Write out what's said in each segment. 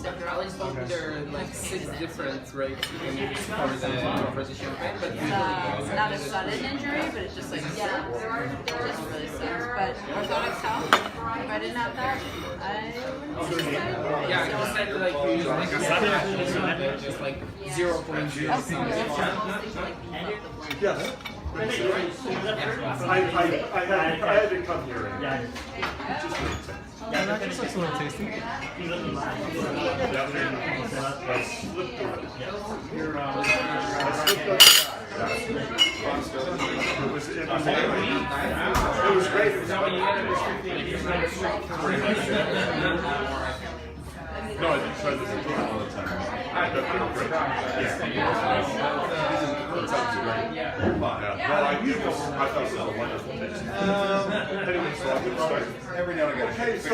Alex told me there are like 6 different rates you can use for the champagne, but It's not a sudden injury, but it's just like, yeah, just really sucks. But orthotics help. If I didn't have that, I wouldn't be excited. yeah, you said like you use like a sudden, just like 0.0 something. Yes. I had to come here and just made sense. Yeah, that just looks a little tasty. It was great. No, I didn't try this all the time. That felt great. Yeah. That sounds great. No, I thought it was a wonderful taste. Anyway, so I'll get started. Every now and again. Okay, so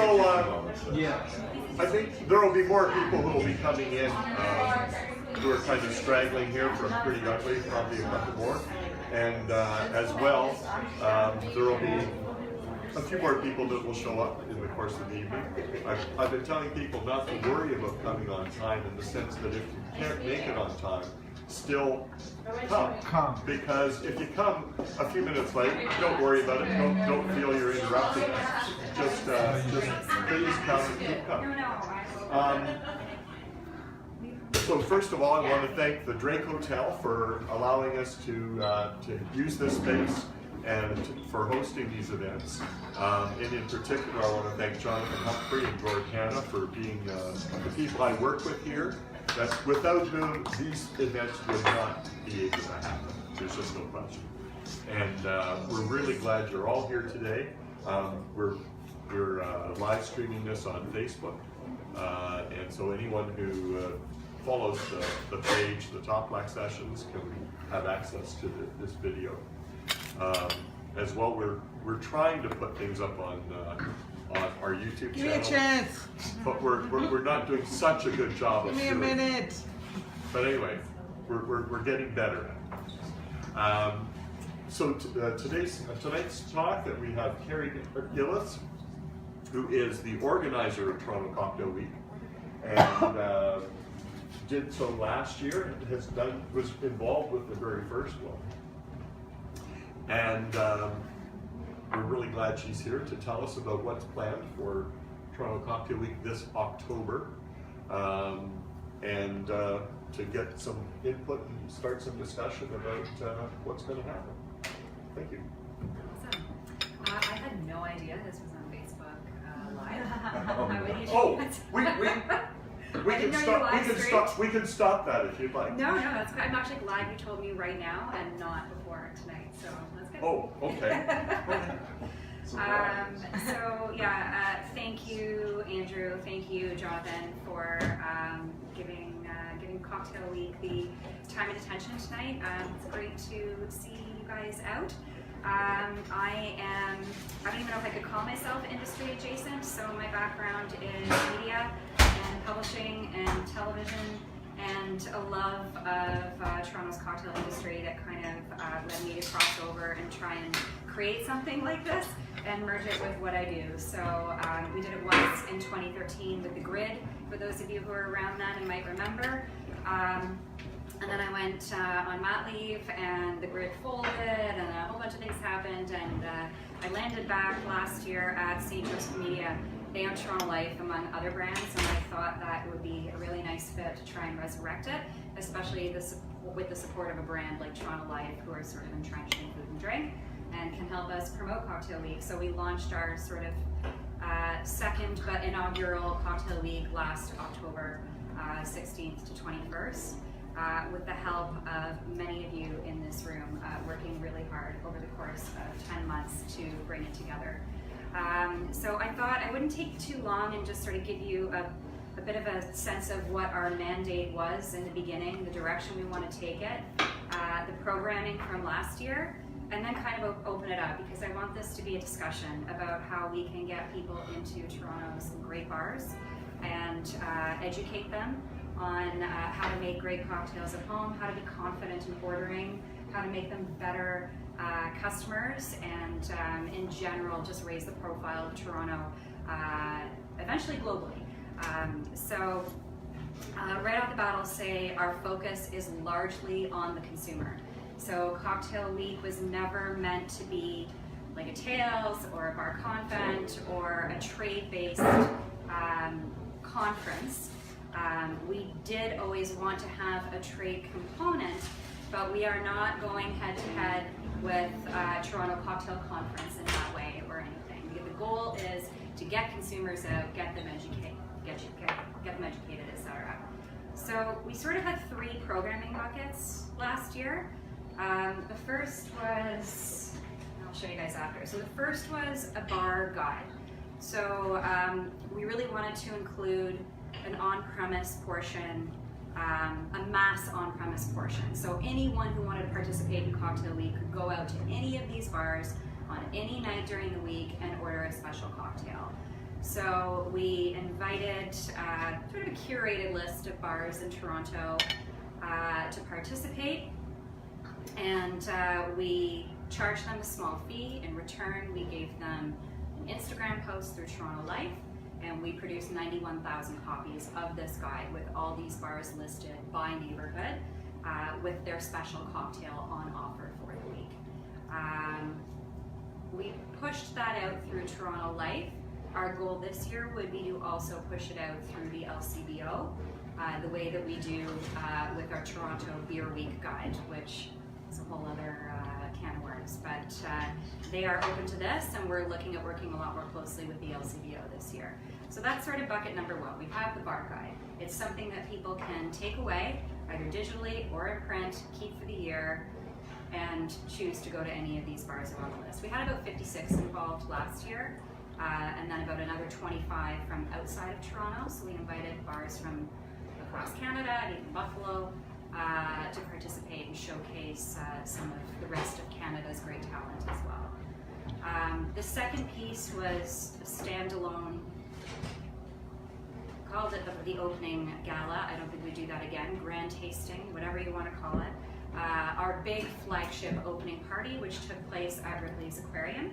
I think there will be more people who will be coming in who are kind of straggling here from Pretty Ugly, probably a couple more. And as well, there will be a few more people that will show up in the course of the evening. I've been telling people not to worry about coming on time in the sense that if you can't make it on time, still come. Because if you come a few minutes late, don't worry about it. Don't feel you're interrupted. Just please come and keep coming. So first of all, I want to thank the Drake Hotel for allowing us to use this space and for hosting these events. And in particular, I want to thank Jonathan Humphrey and Gord Hanna for being the people I work with here. That without whom these events would not be able to happen. There's just no question. And we're really glad you're all here today. We're live streaming this on Facebook. And so anyone who follows the page, the Toplack Sessions, can have access to this video. As well, we're trying to put things up on our YouTube channel. Give me a chance. But we're not doing such a good job of Give me a minute. But anyway, we're getting better at it. So tonight's talk that we have Carrie Gillis, who is the organizer of Toronto Cocktail Week, and did so last year and was involved with the very first one. And we're really glad she's here to tell us about what's planned for Toronto Cocktail Week this October, and to get some input and start some discussion about what's going to happen. Thank you. Awesome. I had no idea this was on Facebook Live. We can stop that if you'd like. No, that's good. I'm actually glad you told me right now and not before tonight. So that's good. Oh, okay. Thank you, Andrew. Thank you, Jonathan, for giving Cocktail Week the time and attention tonight. It's great to see you guys out. I don't even know if I could call myself industry adjacent, so my background is media and publishing and television, and a love of Toronto's cocktail industry that kind of led me to cross over and try and create something like this and merge it with what I do. So we did it once in 2013 with the Grid, for those of you who are around then and might remember. And then I went on mat leave, and the Grid folded, and a whole bunch of things happened, and I landed back last year at St. Joseph Media. They own Toronto Life, among other brands, and I thought that it would be a really nice fit to try and resurrect it, especially with the support of a brand like Toronto Life, who are sort of entrenched in food and drink, and can help us promote Cocktail Week. So we launched our sort of second but inaugural Cocktail Week last October 16th to 21st. With the help of many of you in this room, working really hard over the course of 10 months to bring it together. So I thought I wouldn't take too long and just sort of give you a bit of a sense of what our mandate was in the beginning, the direction we want to take it, the programming from last year, and then kind of open it up, because I want this to be a discussion about how we can get people into Toronto's great bars and educate them on how to make great cocktails at home, how to be confident in ordering, how to make them better customers, and in general, just raise the profile of Toronto, eventually globally. So Right off the bat, I'll say our focus is largely on the consumer. So Cocktail Week was never meant to be like a Tales or a Bar Convent or a trade-based conference. We did always want to have a trade component, but we are not going head-to-head with Toronto Cocktail Conference in that way or anything. The goal is to get consumers out, get them educated, etc. So we sort of had 3 programming buckets last year. The first was, I'll show you guys after. So the first was a bar guide. So we really wanted to include an on-premise portion, a mass on-premise portion. So anyone who wanted to participate in Cocktail Week could go out to any of these bars on any night during the week and order a special cocktail. So we invited sort of a curated list of bars in Toronto to participate, and we charged them a small fee. In return, we gave them an Instagram post through Toronto Life, and we produced 91,000 copies of this guide with all these bars listed by neighborhood with their special cocktail on offer for the week. We pushed that out through Toronto Life. Our goal this year would be to also push it out through the LCBO, the way that we do with our Toronto Beer Week guide, which is a whole other can of worms. But they are open to this, and we're looking at working a lot more closely with the LCBO this year. So that's sort of bucket number 1. We have the bar guide. It's something that people can take away, either digitally or in print, keep for the year, and choose to go to any of these bars that are on the list. We had about 56 involved last year. And then about another 25 from outside of Toronto. So we invited bars from across Canada and even Buffalo to participate and showcase some of the rest of Canada's great talent as well. The second piece was a standalone, called it the opening gala. I don't think we do that again. Grand tasting, whatever you want to call it. Our big flagship opening party, which took place at Ripley's Aquarium,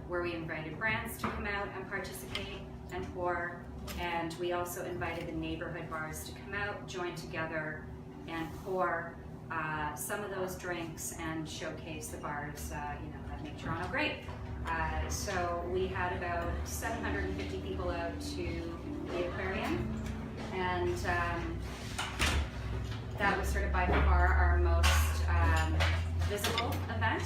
where we invited brands to come out and participate and pour, and we also invited the neighborhood bars to come out, join together, and pour some of those drinks and showcase the bars that make Toronto great. So we had about 750 people out to the aquarium, and that was sort of by far our most visible event.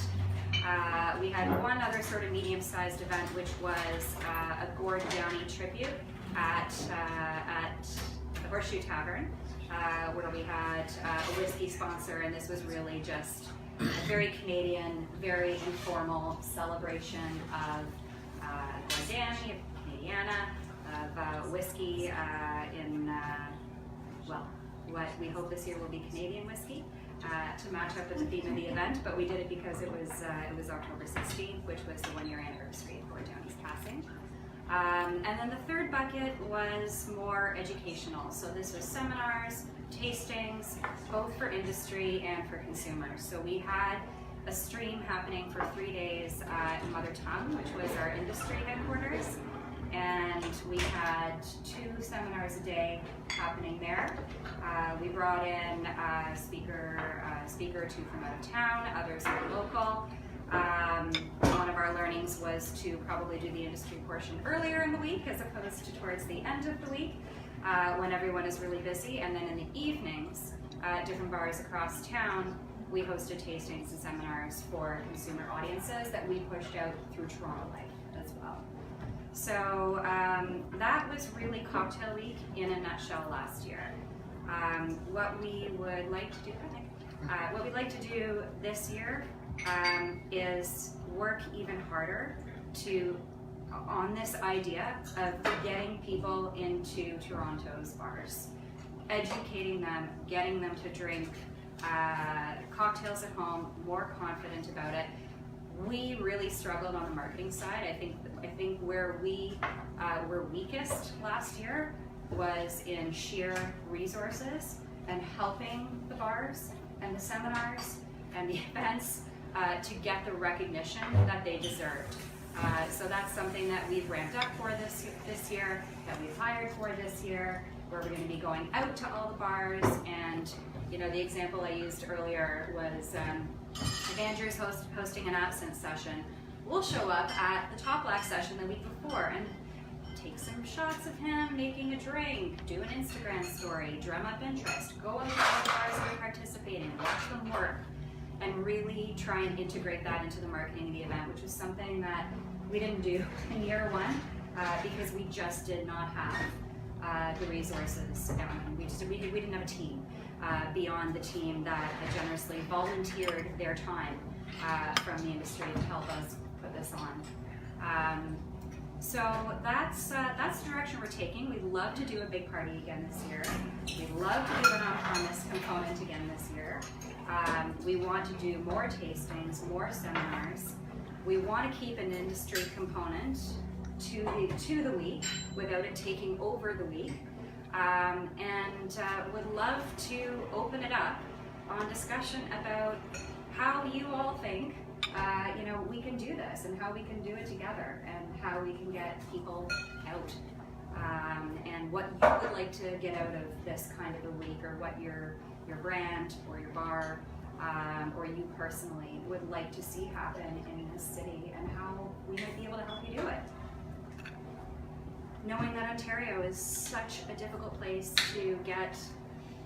We had one other sort of medium-sized event, which was a Gord Downey tribute at the Horseshoe Tavern, where we had a whiskey sponsor, and this was really just a very Canadian, very informal celebration of Gord Downey, of Canadiana, of whiskey in, well, what we hope this year will be Canadian whiskey. To match up with the theme of the event, but we did it because it was October 16th, which was the 1-year anniversary of Gord Downey's passing. And then the third bucket was more educational. So this was seminars, tastings, both for industry and for consumers. So we had a stream happening for 3 days at Mother Tongue, which was our industry headquarters. And we had 2 seminars a day happening there. We brought in a speaker or 2 from out of town, others were local. One of our learnings was to probably do the industry portion earlier in the week as opposed to towards the end of the week when everyone is really busy. And then in the evenings, at different bars across town, we hosted tastings and seminars for consumer audiences that we pushed out through Toronto Life as well. So that was really Cocktail Week in a nutshell last year. What we would like to do this year is work even harder on this idea of getting people into Toronto's bars, educating them, getting them to drink cocktails at home, more confident about it. We really struggled on the marketing side. I think where we were weakest last year was in sheer resources and helping the bars and the seminars and the events to get the recognition that they deserved. So that's something that we've ramped up for this year, that we've hired for this year, where we're going to be going out to all the bars. And you know, the example I used earlier was if Andrew's hosting an absence session, we'll show up at the Toplack Session the week before and take some shots of him making a drink, do an Instagram story, drum up interest, go out to all the bars that are participating, watch them work, and really try and integrate that into the marketing of the event, which was something that we didn't do in year one because we just did not have the resources. We didn't have a team beyond the team that had generously volunteered their time from the industry to help us put this on. So that's the direction we're taking. We'd love to do a big party again this year. We'd love to do an on-premise component again this year. We want to do more tastings, more seminars. We want to keep an industry component to the week without it taking over the week. And would love to open it up on discussion about how you all think you know, we can do this and how we can do it together and how we can get people out and what you would like to get out of this kind of a week, or what your brand or your bar or you personally would like to see happen in this city, and how we might be able to help you do it. Knowing that Ontario is such a difficult place to get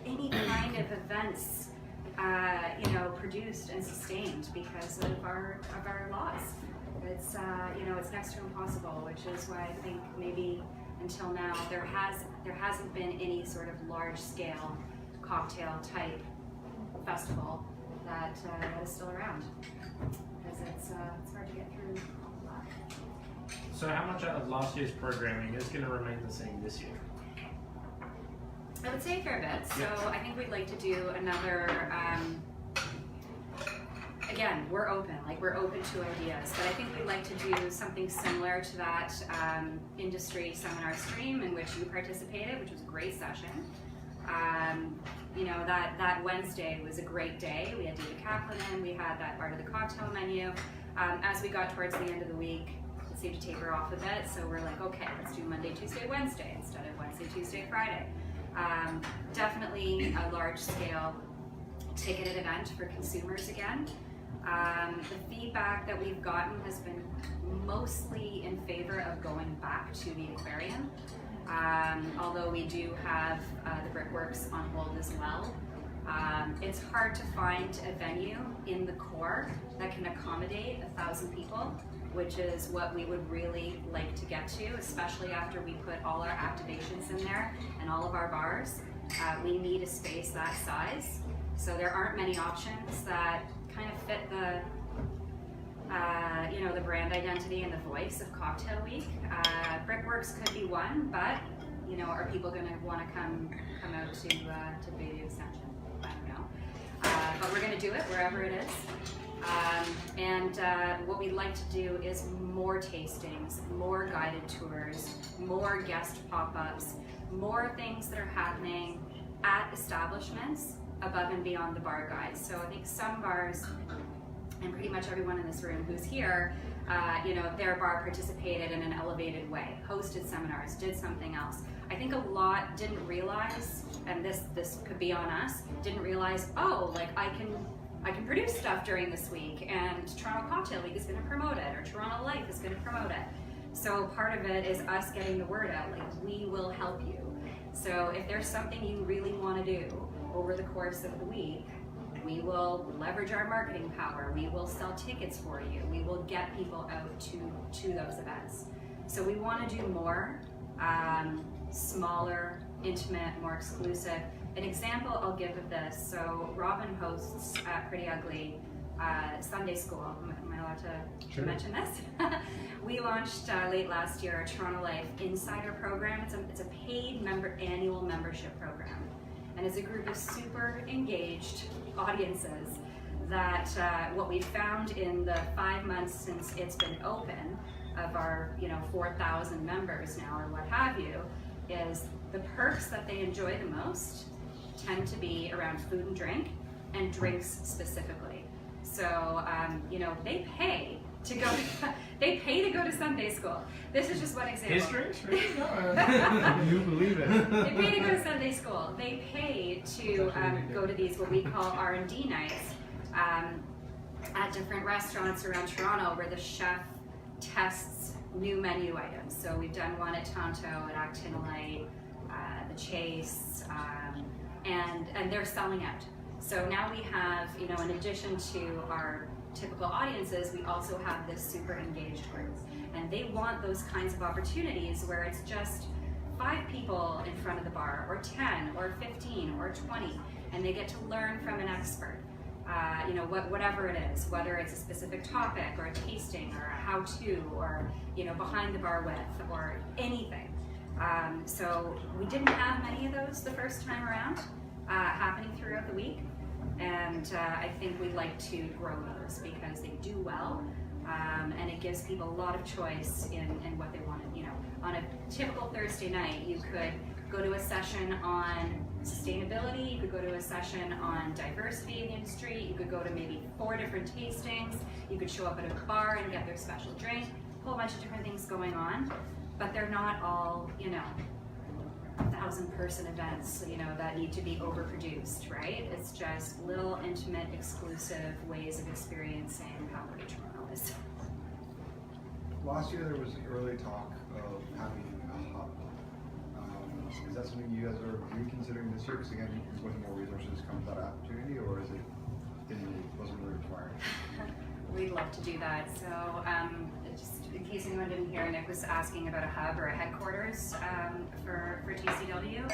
any kind of events you know, produced and sustained because of our laws. It's you know, it's next to impossible, which is why I think maybe until now there hasn't been any sort of large scale cocktail type festival that is still around, because it's hard to get through all of that. So how much of last year's programming is going to remain the same this year? I would say a fair bit. So I think we'd like to do another, again, we're open to ideas, but I think we'd like to do something similar to that industry seminar stream in which you participated, which was a great session. You know, that Wednesday was a great day. We had David Kaplan in, we had that part of the cocktail menu. As we got towards the end of the week, it seemed to taper off a bit, so we're like, okay, let's do Monday, Tuesday, Wednesday instead of Wednesday, Tuesday, Friday. Definitely a large scale ticketed event for consumers again. The feedback that we've gotten has been mostly in favor of going back to the aquarium, although we do have the Brickworks on hold as well. It's hard to find a venue in the core that can accommodate 1,000 people, which is what we would really like to get to, especially after we put all our activations in there and all of our bars. We need a space that size. So there aren't many options that kind of fit the you know, the brand identity and the voice of Cocktail Week. Brickworks could be one, but you know, are people going to want to come out to Bayview Extension? I don't know. But we're going to do it wherever it is. What we'd like to do is more tastings, more guided tours, more guest pop-ups, more things that are happening at establishments above and beyond the bar guides. So I think some bars, and pretty much everyone in this room who's here, you know, their bar participated in an elevated way, hosted seminars, did something else. I think a lot didn't realize, and this could be on us, didn't realize, oh, like I can produce stuff during this week, and Toronto Cocktail Week is going to promote it, or Toronto Life is going to promote it. So part of it is us getting the word out, like we will help you. So if there's something you really want to do over the course of the week, we will leverage our marketing power, we will sell tickets for you, we will get people out to those events. So we want to do more, smaller, intimate, more exclusive. An example I'll give of this, so Robin hosts Pretty Ugly Sunday School. Am I allowed to mention this? We launched late last year a Toronto Life Insider program. It's a paid annual membership program. And it's a group of super engaged audiences that what we found in the 5 months since it's been open, of our 4,000 members now or what have you, is the perks that they enjoy the most tend to be around food and drink, and drinks specifically. So they pay to go. They pay to go to Sunday school. This is just one example. History? You believe it. They pay to go to Sunday school. They pay to go to these what we call R&D nights at different restaurants around Toronto where the chef tests new menu items. So we've done one at Tonto, at Actinolite, the Chase, and they're selling out. So now we have, you know, in addition to our typical audiences, we also have this super engaged group. And they want those kinds of opportunities where it's just 5 people in front of the bar, or 10, or 15, or 20, and they get to learn from an expert. You know, whatever it is, whether it's a specific topic, or a tasting, or a how-to, or, you know, behind the bar with, or anything. So we didn't have many of those the first time around, happening throughout the week. And I think we'd like to grow those because they do well, and it gives people a lot of choice in what they want to, you know. On a typical Thursday night, you could go to a session on sustainability, you could go to a session on diversity in the industry, you could go to maybe 4 different tastings, you could show up at a bar and get their special drink, a whole bunch of different things going on, but they're not all, you know, 1,000-person events, you know, that need to be overproduced, right? It's just little intimate, exclusive ways of experiencing how great Toronto is. Last year there was early talk of having a hub. Is that something you guys are reconsidering this year? Because again, with more resources comes that opportunity, or is it wasn't really required? We'd love to do that. So just in case anyone didn't hear, Nick was asking about a hub or a headquarters for TCW,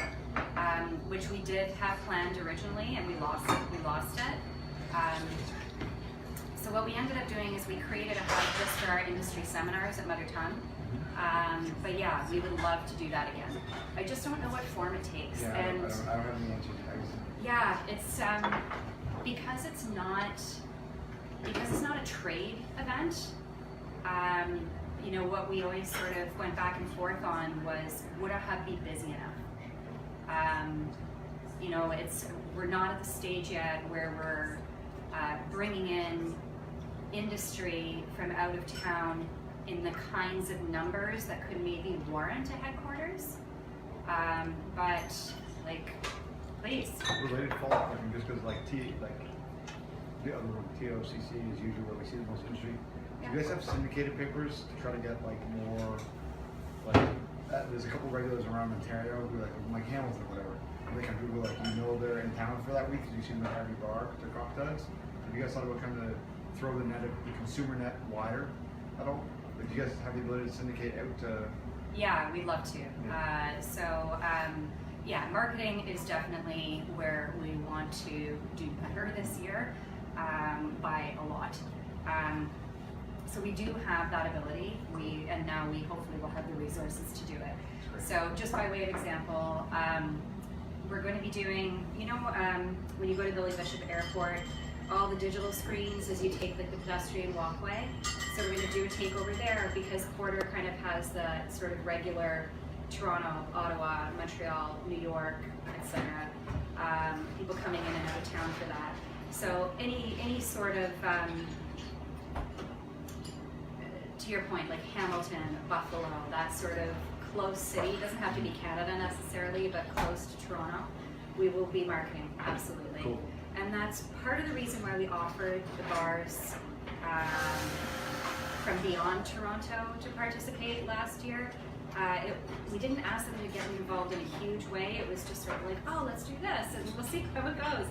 which we did have planned originally, and we lost it. So what we ended up doing is we created a hub just for our industry seminars at Mother Tongue. But yeah, we would love to do that again. I just don't know what form it takes. Yeah, and I don't have any answers. yeah, it's because it's not a trade event. You know, what we always sort of went back and forth on was, would a hub be busy enough? You know, we're not at the stage yet where we're bringing in industry from out of town in the kinds of numbers that could maybe warrant a headquarters. But like, please. Related follow-up, I mean, just because the other one, TOCC is usually where we see the most industry. Do you guys have syndicated papers to try to get more, there's a couple regulars around Ontario who like Hamilton or whatever. They can Google they're in town for that week because you see them at every bar with their cocktails. Have you guys thought about kind of throw the consumer net wider at all? Do you guys have the ability to syndicate out to? Yeah, we'd love to. Yeah. Yeah, marketing is definitely where we want to do better this year by a lot. So we do have that ability, and now we hopefully will have the resources to do it. So just by way of example, we're going to be doing, when you go to Billy Bishop Airport, all the digital screens as you take the pedestrian walkway. So we're going to do a takeover there because Porter kind of has the sort of regular Toronto, Ottawa, Montreal, New York, etc. People coming in and out of town for that. So any sort of, to your point, like Hamilton, Buffalo, that sort of close city, doesn't have to be Canada necessarily, but close to Toronto, we will be marketing, absolutely. Cool. And that's part of the reason why we offered the bars from beyond Toronto to participate last year. We didn't ask them to get involved in a huge way. It was just sort of like, oh, let's do this, and we'll see how it goes.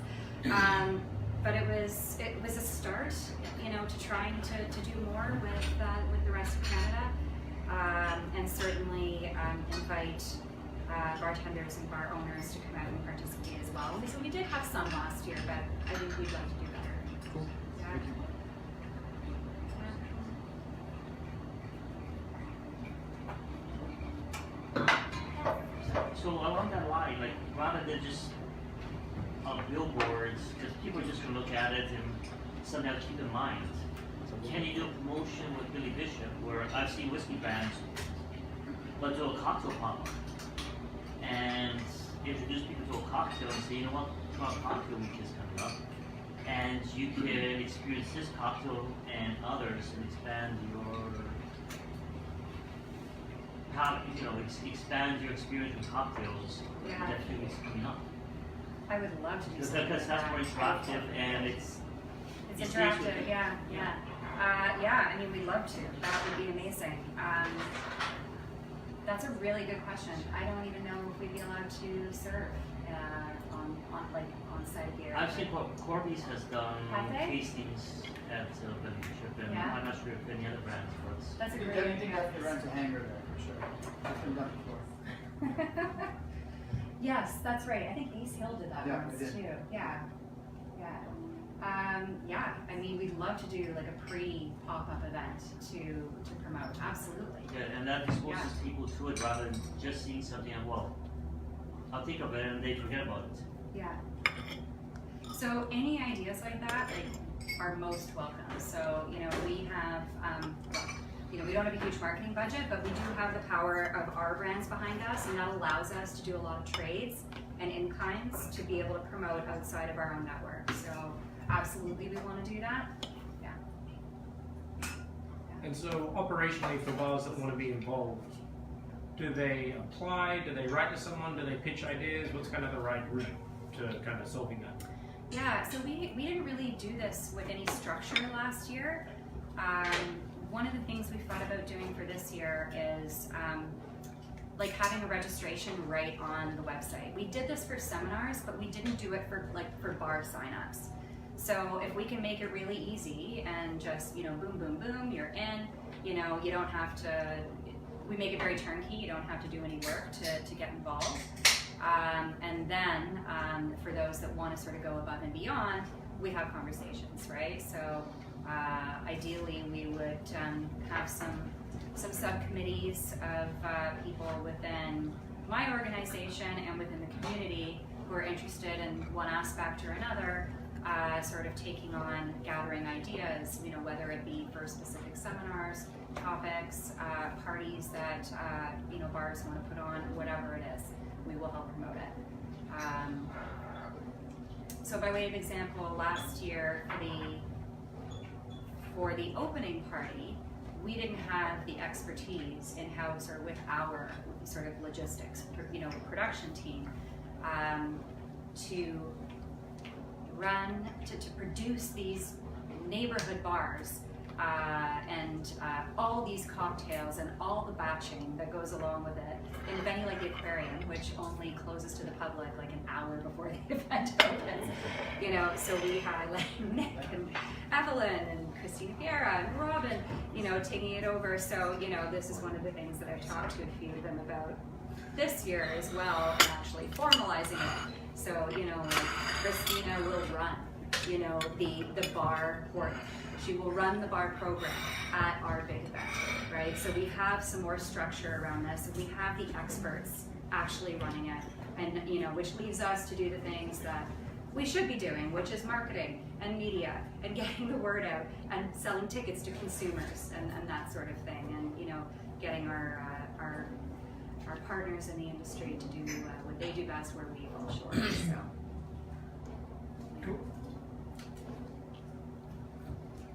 But it was a start, to trying to do more with the rest of Canada, and certainly invite bartenders and bar owners to come out and participate as well. So we did have some last year, but I think we'd like to do better. Cool. Yeah. Thank you. So along that line, rather than just on billboards, because people are just gonna look at it and something to keep in mind. Can you do a promotion with Billy Bishop where I've seen whiskey bands, but do a cocktail pop-up and introduce people to a cocktail and say, you know what, Toronto Cocktail Week is coming up, and you can experience this cocktail and others and expand your expand your experience with cocktails. Yeah. Definitely is coming up. I would love to do something Because that's like more that. interactive and it's interactive, yeah. Yeah, I mean, we'd love to. That would be amazing. That's a really good question. I don't even know if we'd be allowed to serve on site here. I've seen Corby's has done Have they? tastings at the leadership, and Yeah. I'm not sure if any other brands, but That's a You great definitely idea. have to rent a hangar there for sure. It's been done before. Yes, that's right. I think Ace Hill did that Yeah, once they did. too. Yeah. Yeah, I mean, we'd love to do like a pre-pop-up event to promote. Absolutely. yeah, and that exposes people to it rather than just seeing something and well, I'll think of it and they forget about it. Yeah. So any ideas like that, are most welcome. So, we have, we don't have a huge marketing budget, but we do have the power of our brands behind us, and that allows us to do a lot of trades and in-kinds to be able to promote outside of our own network. So absolutely we want to do that. Yeah. And so operationally for bars that want to be involved, do they apply? Do they write to someone? Do they pitch ideas? What's kind of the right route to kind of solving that? Yeah, so we didn't really do this with any structure last year. One of the things we thought about doing for this year is having a registration right on the website. We did this for seminars, but we didn't do it for bar signups. So if we can make it really easy and just, boom, boom, boom, you're in, you don't have to, we make it very turnkey, you don't have to do any work to get involved. And then for those that want to sort of go above and beyond, we have conversations, right? So ideally we would have some subcommittees of people within my organization and within the community who are interested in one aspect or another, sort of taking on gathering ideas, whether it be for specific seminars, topics, parties that bars want to put on, whatever it is, we will help promote it. So by way of example, last year for the opening party, we didn't have the expertise in-house or with our sort of logistics, production team, to produce these neighborhood bars and all these cocktails and all the batching that goes along with it in a venue like the Aquarium, which only closes to the public like an hour before the event opens. So we had Nick and Evelyn and Christina Vieira and Robin, taking it over. So, this is one of the things that I've talked to a few of them about this year as well, and actually formalizing it. So, Christina will run, the bar port. She will run the bar program at our big event, right? So we have some more structure around this, and we have the experts actually running it, and which leaves us to do the things that we should be doing, which is marketing and media and getting the word out and selling tickets to consumers and that sort of thing, and getting our partners in the industry to do what they do best where we fall short. So. Cool.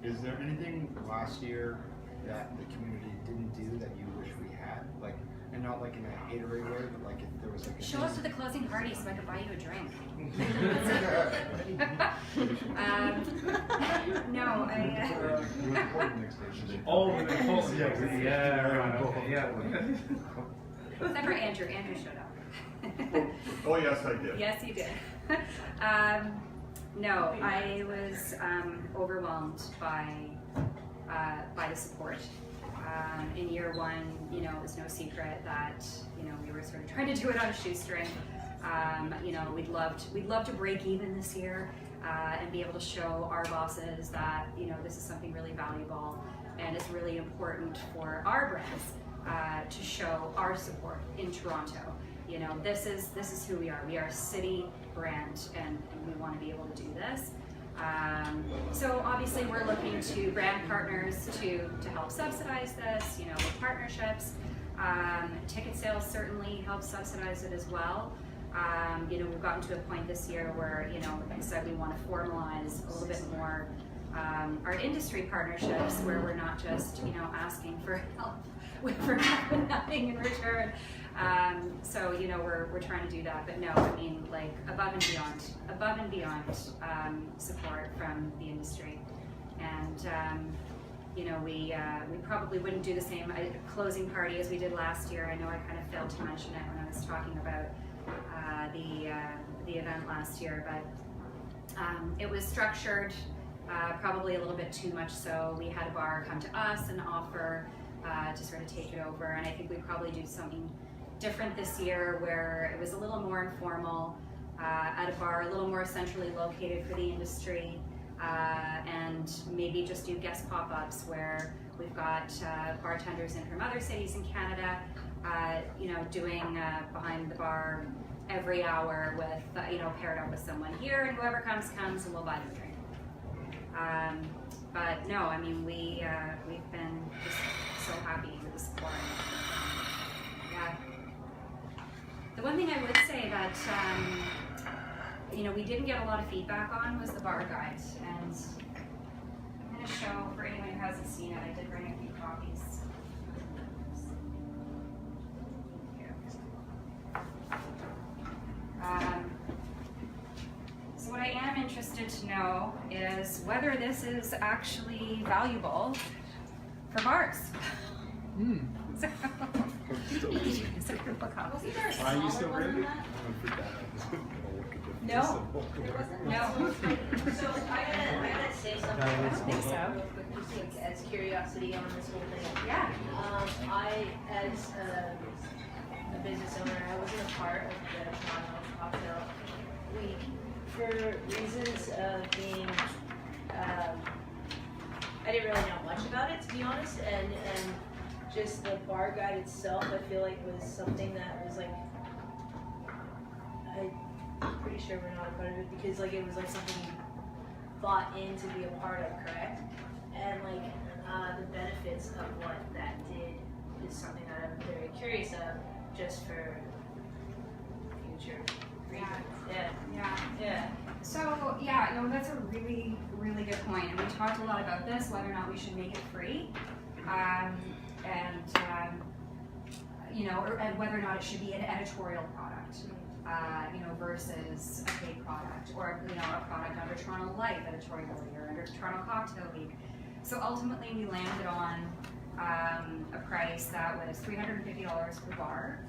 Is there anything last year that the community didn't do that you wish we had? And not like in a hatery way, but like if there was like a Show up to the closing party so I could buy you a drink. No, Oh, yeah. except for Andrew. Andrew showed up. Oh, yes, I did. Yes, you did. No, I was overwhelmed by the support. In year one, it was no secret that we were sort of trying to do it on a shoestring. We'd love to break even this year and be able to show our bosses that this is something really valuable and it's really important for our brands to show our support in Toronto. This is who we are. We are a city brand, and we want to be able to do this. So obviously we're looking to brand partners to help subsidize this, with partnerships. Ticket sales certainly help subsidize it as well. You know, we've gotten to a point this year where, you know, like I said, we want to formalize a little bit more our industry partnerships, where we're not just, you know, asking for help for nothing in return. So, you know, we're trying to do that, but no, I mean, like above and beyond support from the industry. And you know, we probably wouldn't do the same closing party as we did last year. I know I kind of failed to mention it when I was talking about the event last year, but it was structured probably a little bit too much so. We had a bar come to us and offer to sort of take it over, and I think we'd probably do something different this year where it was a little more informal at a bar, a little more centrally located for the industry. And maybe just do guest pop-ups where we've got bartenders in from other cities in Canada, you know, doing behind the bar every hour with, you know, paired up with someone here, and whoever comes, and we'll buy them a drink. But no, I mean, we've been just so happy with the support. Yeah. The one thing I would say that, you know, we didn't get a lot of feedback on was the bar guide, and I'm going to show, for anyone who hasn't seen it, I did bring a few copies. So what I am interested to know is whether this is actually valuable for bars. So, Are you still ready? No. No. So I gotta say something. I don't think so. Real quick, as curiosity on this whole thing. Yeah. I, as a business owner, I wasn't a part of the Toronto Cocktail Week for reasons of being. I didn't really know much about it, to be honest, and just the bar guide itself, I feel like was something that was like. I'm pretty sure we're not a part of it because like it was like something you bought in to be a part of, correct? And like the benefits of what that did is something that I'm very curious of, just for future reasons. Yeah. So yeah, no, that's a really, really good point. And we talked a lot about this, whether or not we should make it free, you know, and whether or not it should be an editorial product. You know, versus a paid product, or you know, a product under Toronto Life editorially or under Toronto Cocktail Week. So ultimately, we landed on a price that was $350 per bar,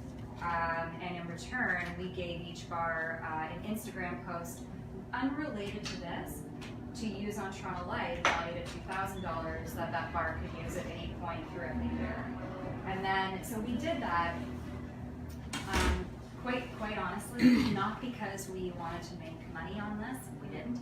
and in return, we gave each bar an Instagram post unrelated to this to use on Toronto Life, valued at $2,000, that bar could use at any point throughout the year. And then, so we did that. Quite honestly, not because we wanted to make money on this, we didn't,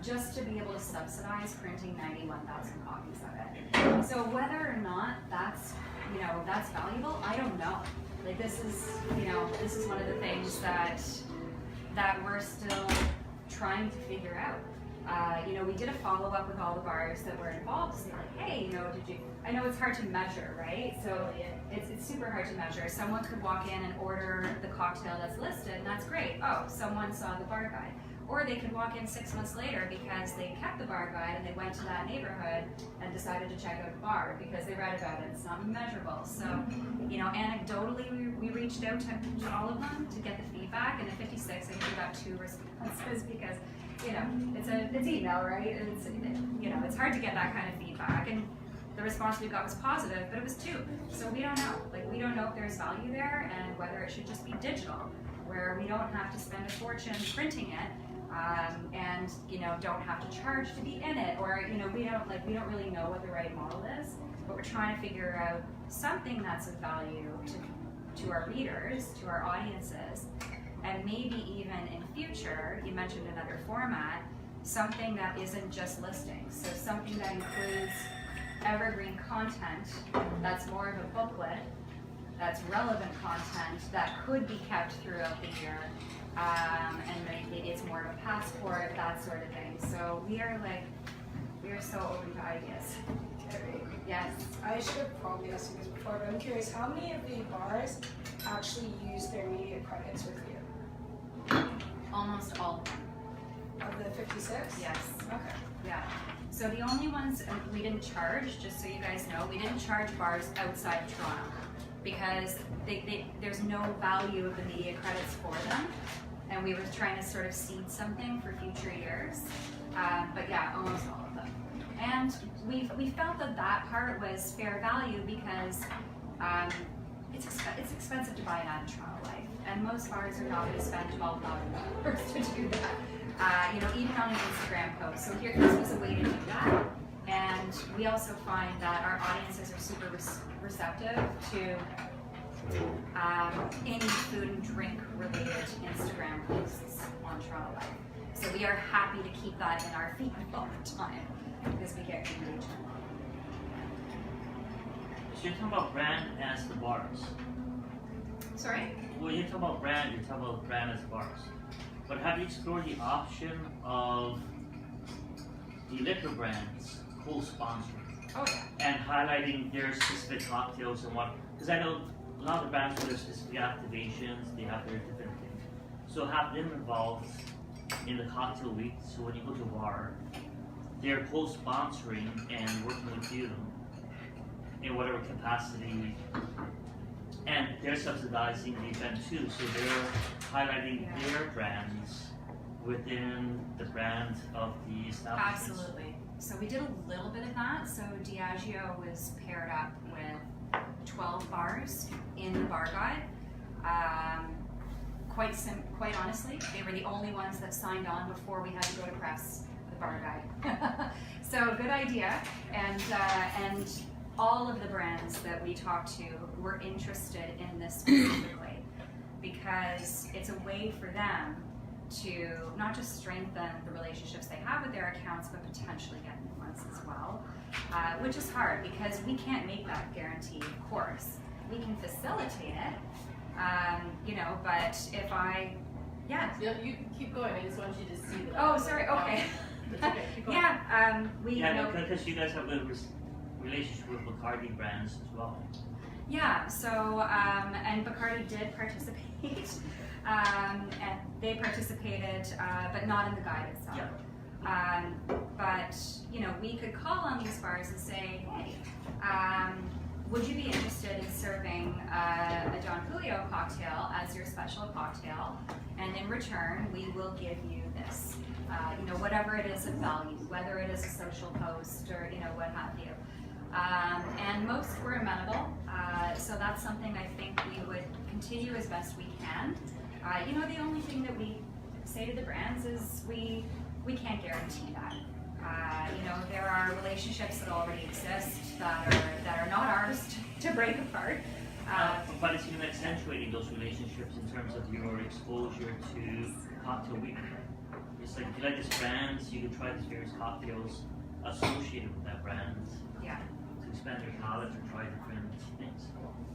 just to be able to subsidize printing 91,000 copies of it. So whether or not that's, you know, that's valuable, I don't know. Like this is, you know, this is one of the things that we're still trying to figure out. You know, we did a follow-up with all the bars that were involved to say like, hey, you know, I know it's hard to measure, right? So it's super hard to measure. Someone could walk in and order the cocktail that's listed, and that's great. Oh, someone saw the bar guide. Or they could walk in 6 months later because they kept the bar guide and they went to that neighborhood and decided to check out the bar because they read about it. It's not measurable. So, you know, anecdotally, we reached out to all of them to get the feedback, and the 56, I think we got 2 responses because, you know, it's email, right? And it's, you know, it's hard to get that kind of feedback. And the response we got was positive, but it was 2. So we don't know. Like, we don't know if there's value there and whether it should just be digital, where we don't have to spend a fortune printing it, and, you know, don't have to charge to be in it, or, you know, we don't really know what the right model is, but we're trying to figure out something that's of value to our readers, to our audiences, and maybe even in future, you mentioned another format, something that isn't just listings, so something that includes evergreen content that's more of a booklet, that's relevant content that could be kept throughout the year, and maybe it's more of a passport, that sort of thing. So we are so open to ideas. Yes. I should have probably asked you this before, but I'm curious, how many of the bars actually use their media credits with you? Almost all of them. Of the 56? Yes. Okay. Yeah. So the only ones we didn't charge, just so you guys know, we didn't charge bars outside of Toronto because there's no value of the media credits for them, and we were trying to sort of seed something for future years. But yeah, almost all of them. And we felt that part was fair value because it's expensive to buy an ad in Toronto Life, and most bars are not going to spend $12,000 to do that. Even on an Instagram post. So this was a way to do that. And we also find that our audiences are super receptive to any food and drink related Instagram posts on Toronto Life. So we are happy to keep that in our feed all the time because we get engagement. So you're talking about brand as the bars. Sorry? When you talk about brand, you're talking about brand as bars. But have you explored the option of the liquor brands co-sponsoring Oh yeah. and highlighting their specific cocktails and what? Because I know a lot of the brands for their specific activations, they have their different things. So have them involved in the cocktail week. So when you go to a bar, they're co-sponsoring and working with you in whatever capacity. And they're subsidizing the event too, so they're highlighting their brands within the brand of the establishment. Absolutely. So we did a little bit of that. So Diageo was paired up with 12 bars in the bar guide. Quite honestly, they were the only ones that signed on before we had to go to press the bar guide. So good idea, and all of the brands that we talked to were interested in this specifically because it's a way for them to not just strengthen the relationships they have with their accounts, but potentially get new ones as well, which is hard because we can't make that guarantee, of course. We can facilitate it, but if Yeah, you keep going. I just want you to see that. Oh, sorry, okay. That's okay. Keep going. Because you guys have a relationship with Bacardi brands as well. Yeah, so, and Bacardi did participate, and they participated, but not in the guide itself. Yeah. But, we could call on these bars and say, hey, would you be interested in serving a Don Julio cocktail as your special cocktail? And in return, we will give you this, whatever it is of value, whether it is a social post or, what have you. And most were amenable, so that's something I think we would continue as best we can. The only thing that we say to the brands is we can't guarantee that. There are relationships that already exist that are not ours to break apart. But it's even accentuating those relationships in terms of your exposure to cocktail week. It's like if you like this brand, you can try these various cocktails associated with that brand. Yeah. To expand your palate or try different things.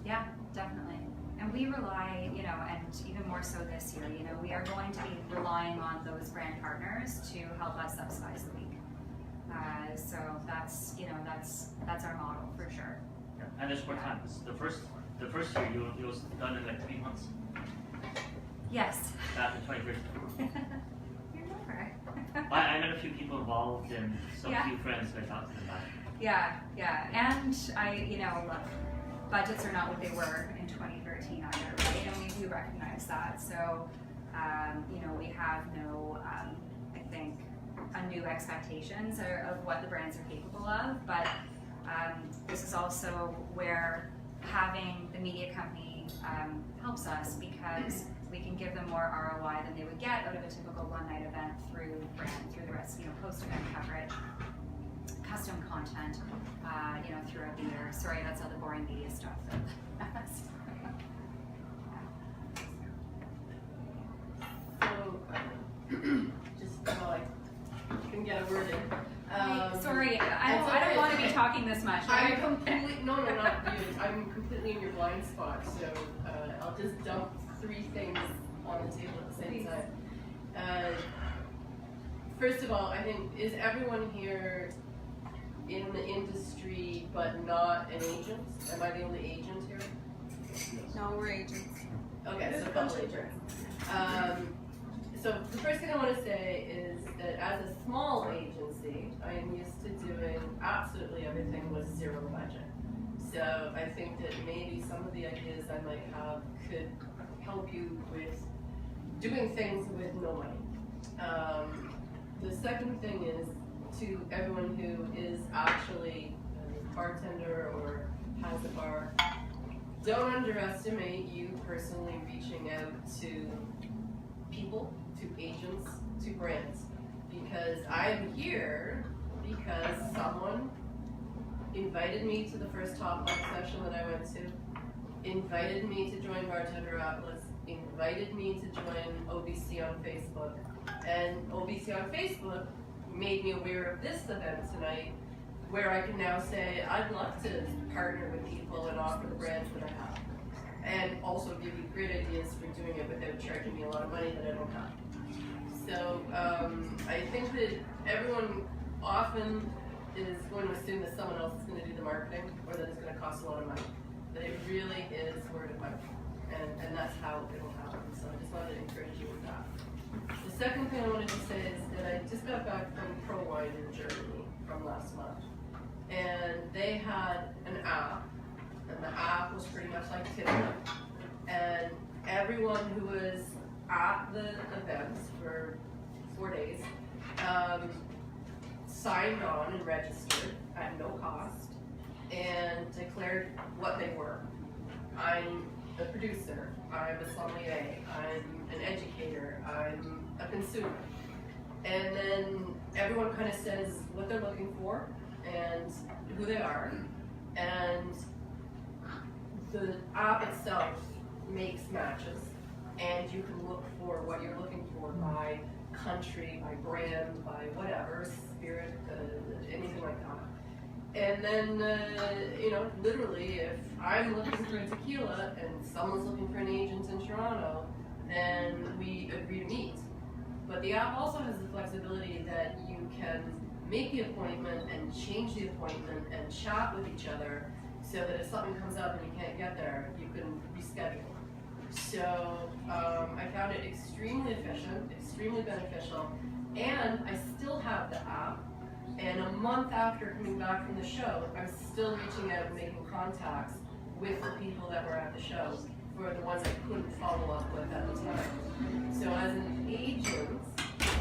Yeah, definitely. And we rely, and even more so this year, we are going to be relying on those brand partners to help us subsidize the week. So that's our model for sure. Yeah. And there's more time. The first year it was done in like 3 months. Yes. Back in 2013. You remember. I met a few people involved and some Yeah. few friends I talked to them about it. Yeah. And look, budgets are not what they were in 2013 either, right? And we do recognize that. So, we have no, I think, undue expectations of what the brands are capable of. But this is also where having the media company helps us because we can give them more ROI than they would get out of a typical one-night event through the rest, post-event coverage, custom content, throughout the year. Sorry, that's all the boring media stuff. So, just while I can get a word in. Sorry, I don't want to be talking this much. I'm completely, no, not you. I'm completely in your blind spot, so I'll just dump 3 things on the table at the same time. First of all, I think, is everyone here in the industry but not an agent? Am I the only agent here? No, we're agents. Okay, so a couple agents. So the first thing I want to say is that as a small agency, I am used to doing absolutely everything with zero budget. So I think that maybe some of the ideas I might have could help you with doing things with no money. The second thing is to everyone who is actually a bartender or has a bar, don't underestimate you personally reaching out to people, to agents, to brands. Because I'm here because someone invited me to the first Toplack Session that I went to, invited me to join Bartender Atlas, invited me to join OBC on Facebook, and OBC on Facebook made me aware of this event tonight, where I can now say, I'd love to partner with people and offer the brands that I have. And also give you great ideas for doing it without charging me a lot of money that I don't have. So I think that everyone often is going to assume that someone else is going to do the marketing or that it's going to cost a lot of money. But it really is word of mouth. And that's how it'll happen. So I just wanted to encourage you with that. The second thing I wanted to say is that I just got back from ProWine in Germany from last month. And they had an app, and the app was pretty much like Tinder. And everyone who was at the events for 4 days signed on and registered at no cost and declared what they were. I'm a producer, I'm a sommelier, I'm an educator, I'm a consumer. And then everyone kind of says what they're looking for and who they are. And the app itself makes matches, and you can look for what you're looking for by country, by brand, by whatever, spirit, anything like that. And then, literally, if I'm looking for a tequila and someone's looking for an agent in Toronto, then we agree to meet. But the app also has the flexibility that you can make the appointment and change the appointment and chat with each other so that if something comes up and you can't get there, you can reschedule. So I found it extremely efficient, extremely beneficial, and I still have the app. And a month after coming back from the show, I'm still reaching out and making contacts with the people that were at the show for the ones I couldn't follow up with at the time. So as an agent,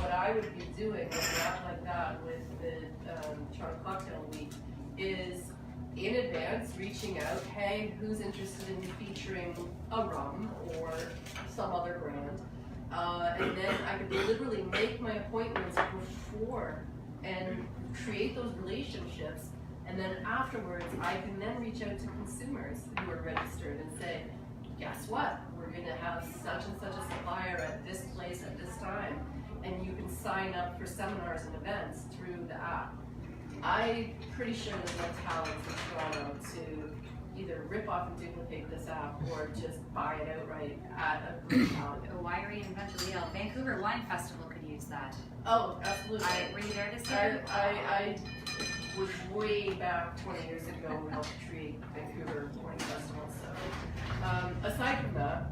what I would be doing with an app like that with the Toronto Cocktail Week is in advance reaching out, hey, who's interested in featuring a rum or some other brand? And then I could literally make my appointments before and create those relationships, and then afterwards I can then reach out to consumers who are registered and say, guess what, we're going to have such and such a supplier at this place at this time, and you can sign up for seminars and events through the app. I'm pretty sure there's enough talent in Toronto to either rip off and duplicate this app or just buy it outright at a great value. Why reinvent the wheel? Vancouver Wine Festival could use that. Oh, absolutely. Were you there this year? I was way back 20 years ago and helped create Vancouver Wine Festival. So, aside from that,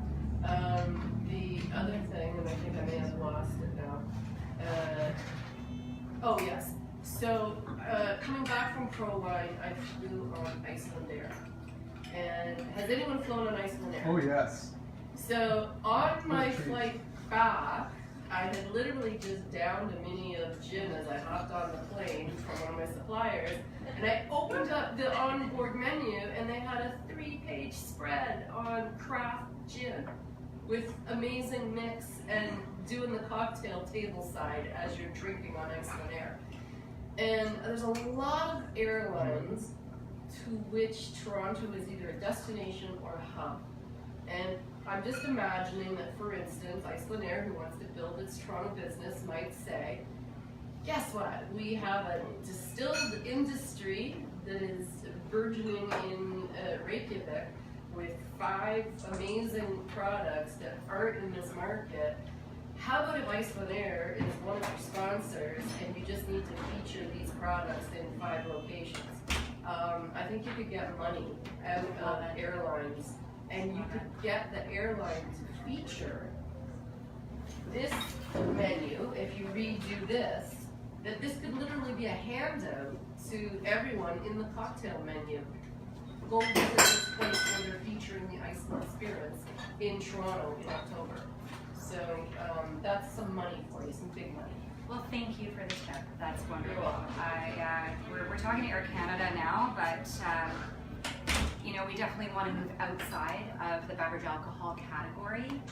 the other thing, and I think I may have lost it now. Oh yes. So coming back from ProWine, I flew on Icelandair. And has anyone flown on Icelandair? Oh yes. So on my flight back, I had literally just downed a mini of gin as I hopped on the plane from one of my suppliers, and I opened up the onboard menu and they had a 3-page spread on craft gin with amazing mix and doing the cocktail table side as you're drinking on Icelandair. And there's a lot of airlines to which Toronto is either a destination or a hub. And I'm just imagining that, for instance, Icelandair, who wants to build its Toronto business, might say, guess what? We have a distilled industry that is burgeoning in Reykjavik with 5 amazing products that aren't in this market. How about if Icelandair is one of your sponsors and you just need to feature these products in 5 locations? I think you could get money out of airlines, and you could get the airline to feature this if you redo this, that this could literally be a handout to everyone in the cocktail menu. Go visit this place where they're featuring the Iceland spirits in Toronto in October. So that's some money for you, some big money. Well, thank you for the tip. That's wonderful. You're welcome. We're talking to Air Canada now, but you know, we definitely want to move outside of the beverage alcohol category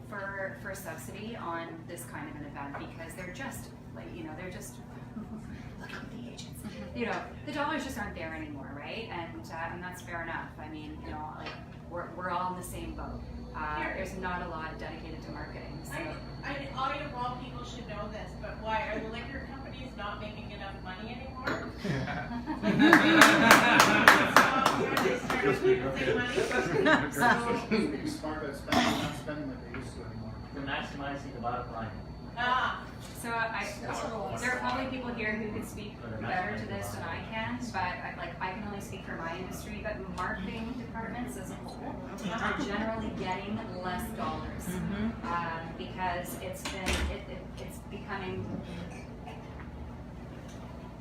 for subsidy on this kind of an event, because they're just like, you know, they're just look at the agents. You know, the dollars just aren't there anymore, right? And that's fair enough. I mean, you know, like we're all in the same boat. There's not a lot dedicated to marketing. So. I of all people should know this, but why are the liquor companies not making enough money anymore? Being smart about spending, not spending like they used to anymore. We're maximizing the bottom line. So there are probably people here who can speak better to this than I can, but I can only speak for my industry, but marketing departments as a whole are generally getting less dollars because it's becoming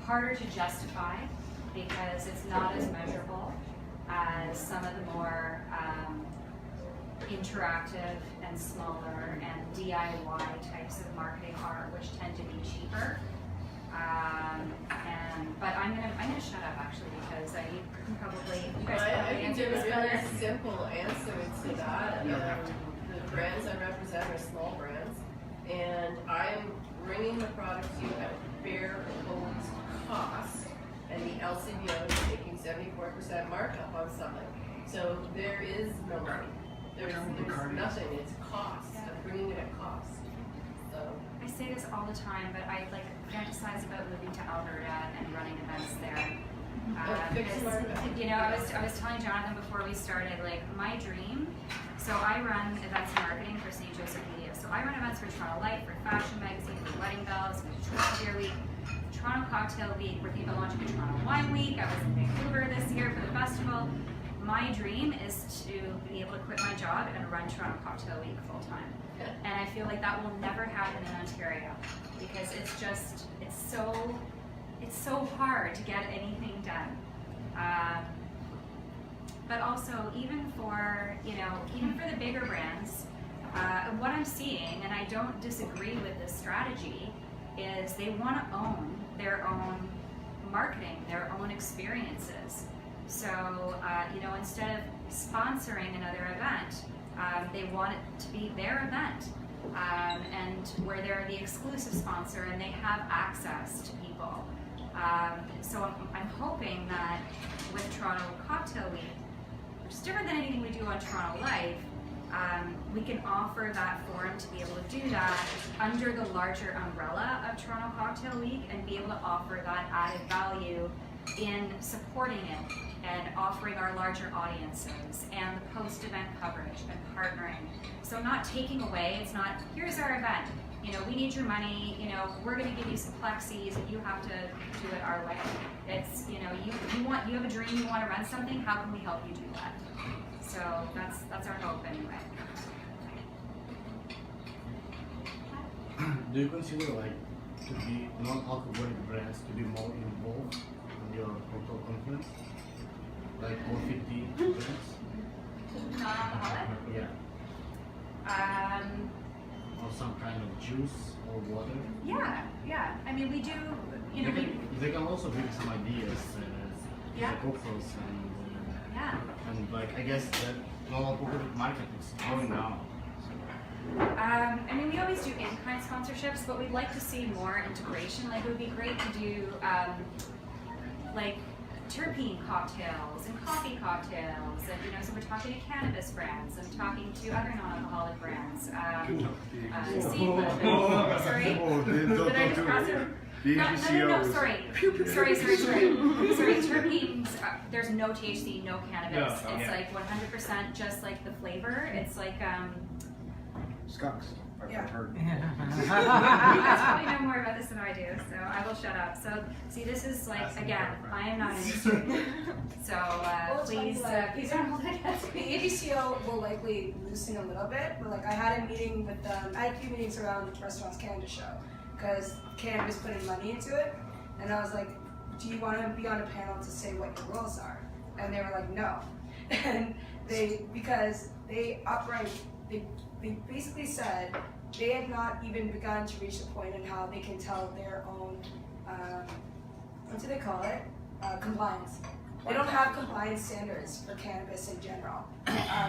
harder to justify because it's not as measurable as some of the more interactive and smaller and DIY types of marketing are, which tend to be cheaper. But I'm gonna shut up actually because you guys I probably can answer give this a really better. simple answer to that. The brands I represent are small brands, and I'm bringing the product to you at a fair owned cost, and the LCBO is taking 74% markup on something. So there is no money. There's nothing. It's cost. I'm bringing it at cost. So I say this all the time, but I fantasize about moving to Alberta and running events there. Because, you know, I was telling Jonathan before we started, like my dream. So I run events and marketing for St. Joseph Media. So I run events for Toronto Light, for Fashion Magazine, for Wedding Bells, for Toronto Beer Week, Toronto Cocktail Week. We're thinking about launching a Toronto Wine Week. I was in Vancouver this year for the festival. My dream is to be able to quit my job and run Toronto Cocktail Week full time. And I feel like that will never happen in Ontario because it's so hard to get anything done. But also even for the bigger brands, what I'm seeing, and I don't disagree with this strategy, is they want to own their own marketing, their own experiences. So, instead of sponsoring another event, they want it to be their event, and where they're the exclusive sponsor and they have access to people. So I'm hoping that with Toronto Cocktail Week, which is different than anything we do on Toronto Life, we can offer that forum to be able to do that under the larger umbrella of Toronto Cocktail Week and be able to offer that added value in supporting it and offering our larger audiences and the post-event coverage and partnering. So not taking away, it's not, here's our event, we need your money, we're gonna give you some plexis and you have to do it our way. It's, you have a dream, you wanna run something, how can we help you do that? So that's our hope anyway. Do you consider to be non-alcoholic brands to be more involved in your total conference? Like more 50 brands? Non-alcoholic? Yeah. Or some kind of juice or water? Yeah. I mean, we do, They can also bring some ideas, Yeah. the cocktails and I guess that non-alcoholic market is growing now. I mean, we always do in-kind sponsorships, but we'd like to see more integration. Like, it would be great to do, terpene cocktails and coffee cocktails, and so we're talking to cannabis brands, I'm talking to other non-alcoholic brands. Sorry? Did I just cross it? No, sorry, terpenes, there's no THC, no cannabis. It's like 100% just like the flavor. It's like, Skunks, I've heard. you guys probably know more about this than I do, so I will shut up. So, see, this is again, I am not industry. So, please don't hold it against me. The ABCO will likely loosen a little bit, but I had a meeting with them, I had a few meetings around Restaurants Canada show, because cannabis putting money into it. And I was like, do you want to be on a panel to say what your rules are? And they were like, no. And because they basically said they had not even begun to reach the point in how they can tell their own, what do they call it? Compliance. They don't have compliance standards for cannabis in general.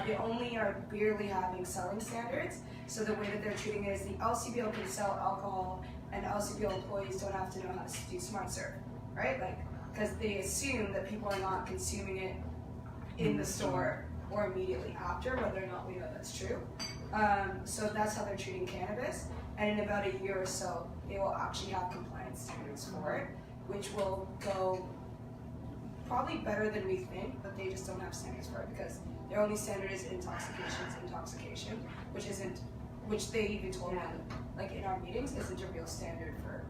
They only are barely having selling standards. So the way that they're treating it is the LCBO can sell alcohol and LCBO employees don't have to know how to do smart serve, right? Like, because they assume that people are not consuming it in the store or immediately after, whether or not we know that's true. So that's how they're treating cannabis. And in about a year or so, they will actually have compliance standards for it, which will go probably better than we think, but they just don't have standards for it because their only standard is intoxication, which they even told me, like in our meetings, isn't a real standard for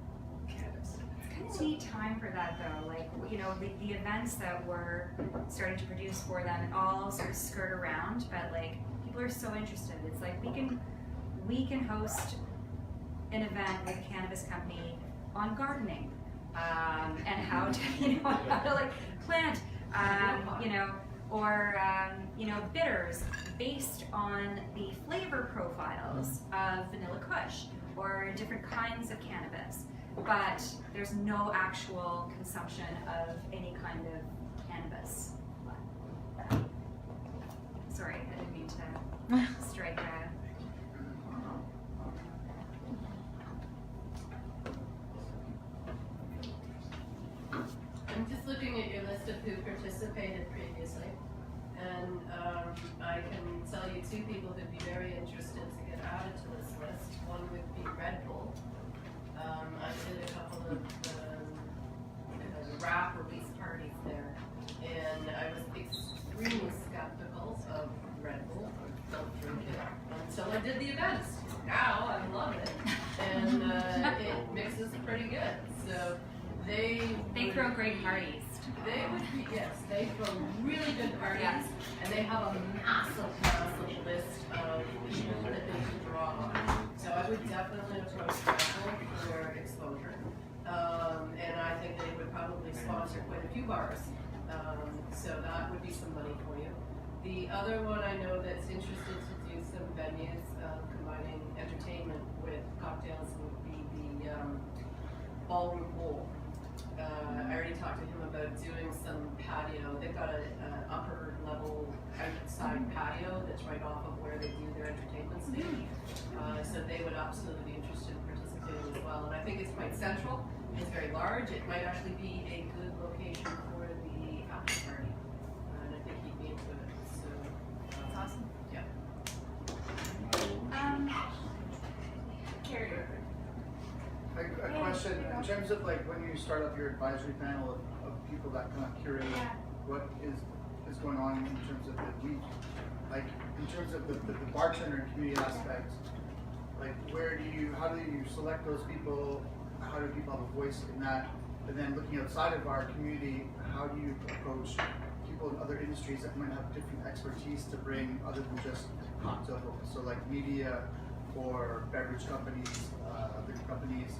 cannabis. It's kind of neat time for that though, like, you know, the events that we're starting to produce for them all sort of skirt around, but like, people are so interested. It's like, we can host an event with a cannabis company on gardening, and how to, you know, how to like plant, you know, or, you know, bitters based on the flavor profiles of vanilla kush or different kinds of cannabis, but there's no actual consumption of any kind of cannabis. Sorry, I didn't mean to strike a... I'm just looking at your list of who participated previously, and I can tell you two people who'd be very interested to get added to this list. One would be Red Bull. I did a couple of the rap release parties there, and I was extremely skeptical of Red Bull. Don't drink it until I did the events. Now I love it, and it mixes pretty good. So they throw great parties. They would be, yes, they throw really good parties, and they have a massive list of people that they can draw on. So I would definitely approach Red for exposure, and I think they would probably sponsor quite a few bars. So that would be some money for you. The other one I know that's interested to do some venues combining entertainment with cocktails would be the Ballroom Bowl. I already talked to him about doing some patio. They've got an upper level outside patio that's right off of where they do their entertainment stage. So they would absolutely be interested in participating as well. And I think it's quite central. It's very large. It might actually be a good location for the after party. And I think he'd be into it. So That's awesome. Yeah. Carrie. A question, in terms of like when you start up your advisory panel of people that kind of curate what is going on in terms of the week, like in terms of the bartender and community aspect, like how do you select those people, how do people have a voice in that, and then looking outside of our community, how do you approach people in other industries that might have different expertise to bring other than just cocktail focus, so like media or beverage companies, big companies,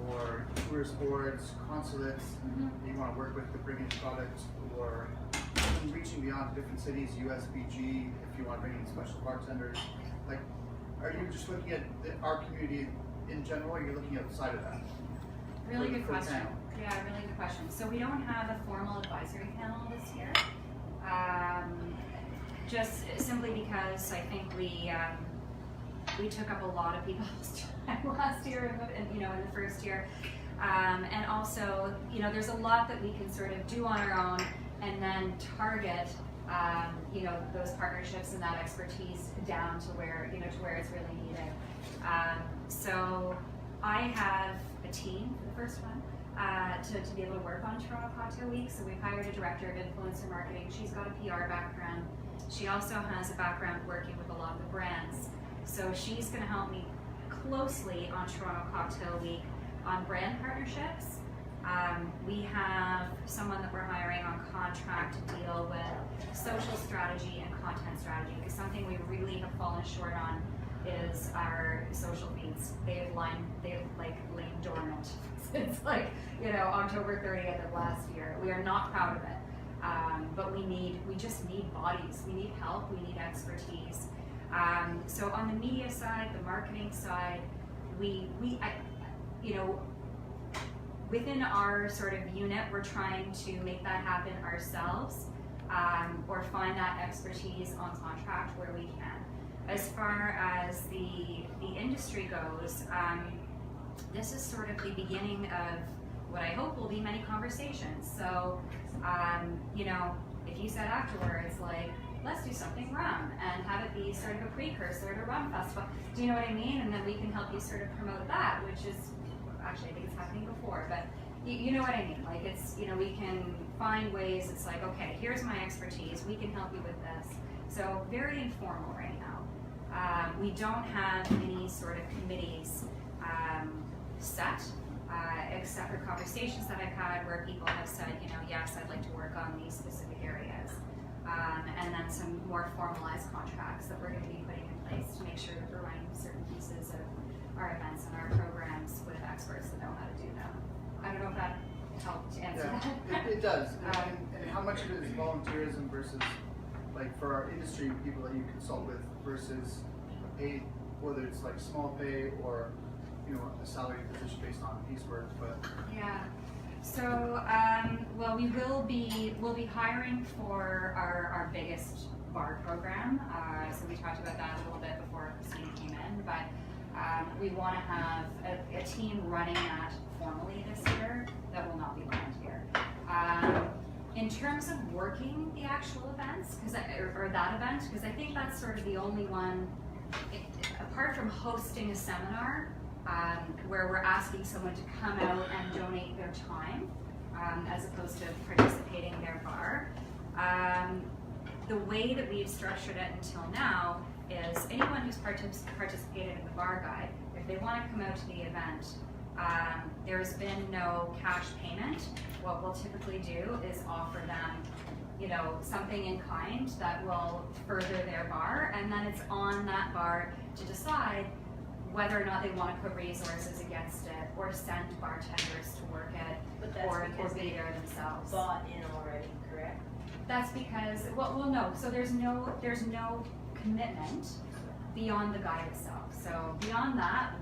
or tourist boards, consulates that you want to work with to bring in products, or even reaching beyond different cities, USBG, if you want to bring in special bartenders. Like, are you just looking at our community in general, or are you looking outside of that? Really good question. Yeah, really good question. So we don't have a formal advisory panel this year, just simply because I think we took up a lot of people's time last year, and you know, in the first year, and also, you know, there's a lot that we can sort of do on our own, and then target, you know, those partnerships and that expertise down to where, you know, to where it's really needed. So I have a team for the first one to be able to work on Toronto Cocktail Week. So we've hired a director of influencer marketing. She's got a PR background. She also has a background working with a lot of the brands. So she's going to help me closely on Toronto Cocktail Week on brand partnerships. We have someone that we're hiring on contract to deal with social strategy and content strategy, because something we really have fallen short on is our social feeds. They have lain dormant event since like, October 30th of last year. We are not proud of it. But we just need bodies. We need help, we need expertise. So on the media side, the marketing side, within our sort of unit, we're trying to make that happen ourselves, or find that expertise on contract where we can. As far as the industry goes, this is sort of the beginning of what I hope will be many conversations. So, if you said afterwards, like, let's do something rum and have it be sort of a precursor to Rum Festival. Do you know what I mean? And then we can help you sort of promote that, which is, actually I think it's happening before, but you know what I mean? Like it's, we can find ways, it's like, okay, here's my expertise, we can help you with this. So very informal right now. We don't have any sort of committees set, except for conversations that I've had where people have said, yes, I'd like to work on these specific areas. And then some more formalized contracts that we're going to be putting in place to make sure that we're running certain pieces of our events and our programs with experts that know how to do them. I don't know if that helped answer that. It does. And how much of it is volunteerism versus, like, for our industry people that you consult with versus pay, whether it's like small pay or a salary position based on piecework, but yeah. So, well, we'll be hiring for our biggest bar program. So we talked about that a little bit before Christine came in, but we want to have a team running that formally this year that will not be volunteer. In terms of working the actual events, or that event, because I think that's sort of the only one, apart from hosting a seminar, where we're asking someone to come out and donate their time, as opposed to participating in their bar. The way that we've structured it until now is anyone who's participated in the bar guide, if they want to come out to the event, there's been no cash payment. What we'll typically do is offer them, something in kind that will further their bar, and then it's on that bar to decide whether or not they want to put resources against it or send bartenders to work it, or be there themselves. Bought in already, correct? That's because, well, no. So there's no commitment beyond the guide itself. So beyond that,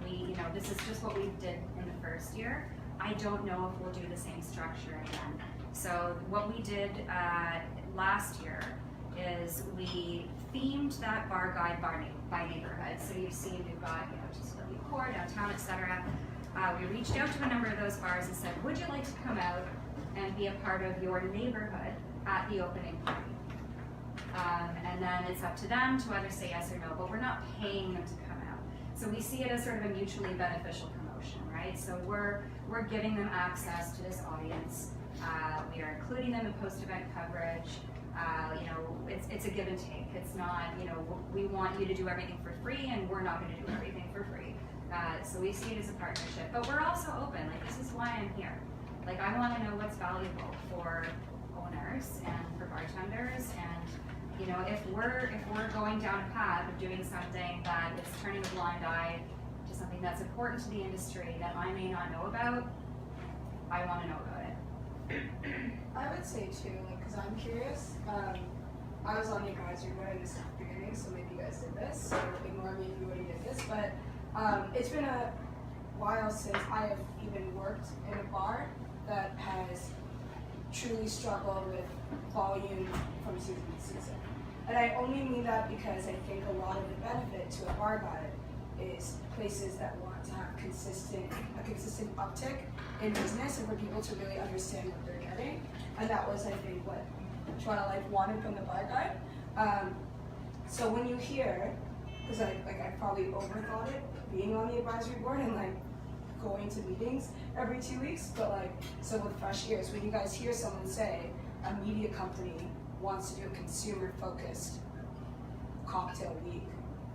this is just what we did in the first year. I don't know if we'll do the same structure again. So what we did last year is we themed that bar guide by neighborhood. So you've seen we've got, just the core, downtown, etc. We reached out to a number of those bars and said, would you like to come out and be a part of your neighborhood at the opening party? And then it's up to them to either say yes or no, but we're not paying them to come out. So we see it as sort of a mutually beneficial promotion, right? So we're giving them access to this audience. We are including them in post-event coverage. It's a give and take. It's not, we want you to do everything for free and we're not going to do everything for free. So we see it as a partnership, but we're also open. Like, this is why I'm here. Like, I want to know what's valuable for owners and for bartenders, and if we're going down a path of doing something that is turning a blind eye to something that's important to the industry that I may not know about, I want to know about it. I would say too, because I'm curious. I was on the advisory board in the beginning, so maybe you guys did this. So ignore me if you already did this. But it's been a while since I have even worked in a bar that has truly struggled with volume from season to season. And I only mean that because I think a lot of the benefit to a bar guide is places that want to have a consistent uptick in business and for people to really understand what they're getting. And that was, I think, what Toronto Life wanted from the bar guide. So when you hear, because I probably overthought it, being on the advisory board and going to meetings every 2 weeks, but so with fresh ears, when you guys hear someone say a media company wants to do a consumer-focused cocktail week